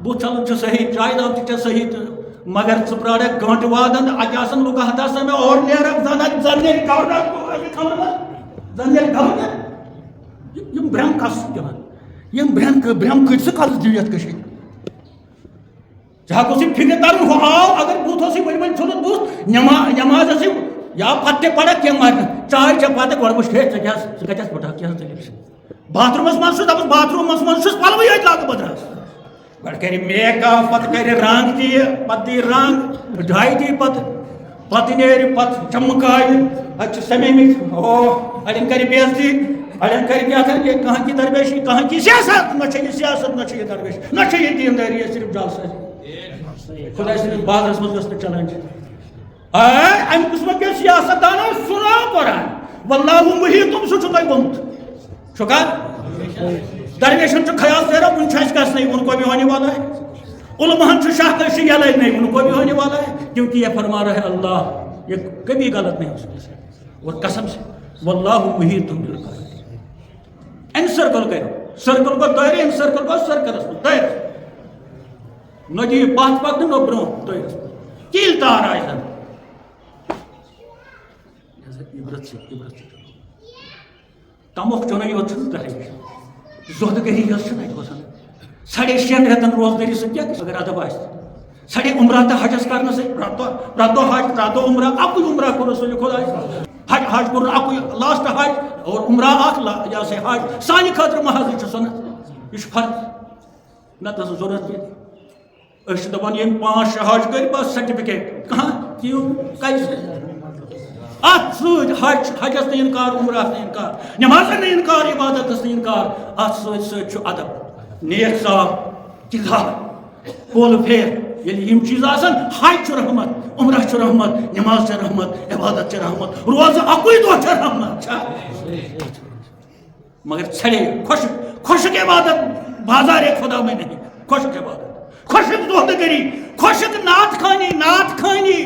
بُتھ چھلُن چھُ صحیح چاے داو تہِ چھےٚ صحیح تہٕ مگر ژٕ پرٛارکھ گٲنٛٹہٕ وادن اَتہِ آسن لُکھ ہتا سا مےٚ اور نیرکھ زن نیرِ گورنر زن نیرِ گورنر یِم برٛنٛہہ کس چھِ دِوان یِم برٛنٛہہ کۭتِس کالس دِو یتھ کٔشیٖرِ ژےٚ ہٮ۪کوس یہِ فِکر ترُن ہُہ آو اگر بُتھ اوسُے ؤنۍ ژھُنُن بُتھ نٮ۪ماز ٲسٕے یا پتہٕ تہِ پرکھ کینٛہہ مرنہٕ چاے چےٚ پتہٕ گۄڈٕ وٕچھ ہے ژٕ کتٮ۪س پٹھاکھ کیٛاہ دٔلیٖل چھِ باتھ روٗمس منٛز چھُس دپان باتھ روٗمس منٛز چھُس پلوٕے یٲتۍ لاگہٕ بہٕ درٛاس گۄڈٕ کرِ میک اپ پتہٕ کرِ رنٛگ دِیہِ پتہٕ دِیہِ رنٛگ ڈاے دِیہِ پتہٕ نیرِ پتہٕ چمکاوِ اتہِ چھِ سمیمٕتۍ اڑٮ۪ن کرِ بے عزتی اڑٮ۪ن کرِ کیٛاہ تھا یہ کہاں کی درویشی کہاں کی سیاست نہ چھِ یہِ سیاست نہ چھِ یہِ درویشی نہ چھِ یہِ دیندٲری یہِ صرف جلسہٕ خۄداے سٕنٛدِس بازرس منٛز گٔژھ نہٕ چلٕنۍ امہِ قٕسمہٕ کیٚو سیاست دانو سُناو قرآن واللہ محیطم سُہ چھُ تۄہہِ ووٚنمُت چھُکھا درویشن چھُ خیال پھیران وُنہِ چھُ اَسہِ گژھنٕے ان کو بھی ہونے والا ہے علماہن چھُ شاہ کشی یلے نہیں ان کو بھی ہونے والا ہے کیونکہ یہ فرما رہا ہے اللہ یہ کبھی غلط نہیں ہو سکتا اور قسم سے واللہ محیطم بالکافرین انسرکل کرو سرکل کو دٲیرٕ ان سرکل کو سرکلس منٛز دٲیرس نہ دِیِو پتھ پکنہٕ نہ برونٛہہ دٲیرس منٛز کیل تار آسہِ زن عبرت تموکھ چونٕے یوت چھُنہٕ درویش زۄدگٔری یۄس چھَنہٕ اَتہِ روزان ساڑے 6 رٮ۪تن روزدٲری سۭتۍ کیٛاہ گژھِ اگر ادب آسہِ ساڑے عمرہ تہٕ حجس کرنہٕ سۭتۍ پرٛٮ۪تھ دۄہ حج پرٛٮ۪تھ دۄہ عمرہ اکُے عمرہ کوٚر رسول خۄداے حج کوٚرُن اکُے لاسٹ حج اور عمرہ اکھ یہِ ہسا حج سانہِ خٲطرٕ محض یہِ چھُ سُنت یہِ چھُ فرض نتہٕ ٲس نہٕ ضروٗرت کینٛہہ اس دپان یم 5 حج کر بس سرٹیفکیٹ کہاں کیوں کیسے ات سۭتۍ حجس نہٕ انکار عمرس نہٕ انکار نمازن نہٕ انکار عبادتس نہٕ انکار ات سۭتۍ سۭتۍ چھُ ادب نیک صاف کردار پول پھیر ییٚلہِ یِم چیٖز آسان حج چھُ رحمت عمرہ چھُ رحمت نماز چھِ رحمت عبادت چھِ رحمت روزٕ اکُے دۄہ چھِ رحمت چھا مگر ژھڑے خۄشک عبادت بازارے خدا میں نہیں خۄشک عبادت خۄشک دۄہ گری خۄشک نعت خانی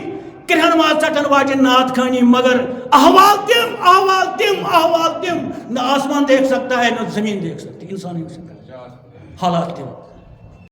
کرہن ماز ژٹن واجن نعت خانی مگر احوال تم نہ آسمان دیکھ سکتا ہے نہ زمین دیکھ سکتی انسان حالات تم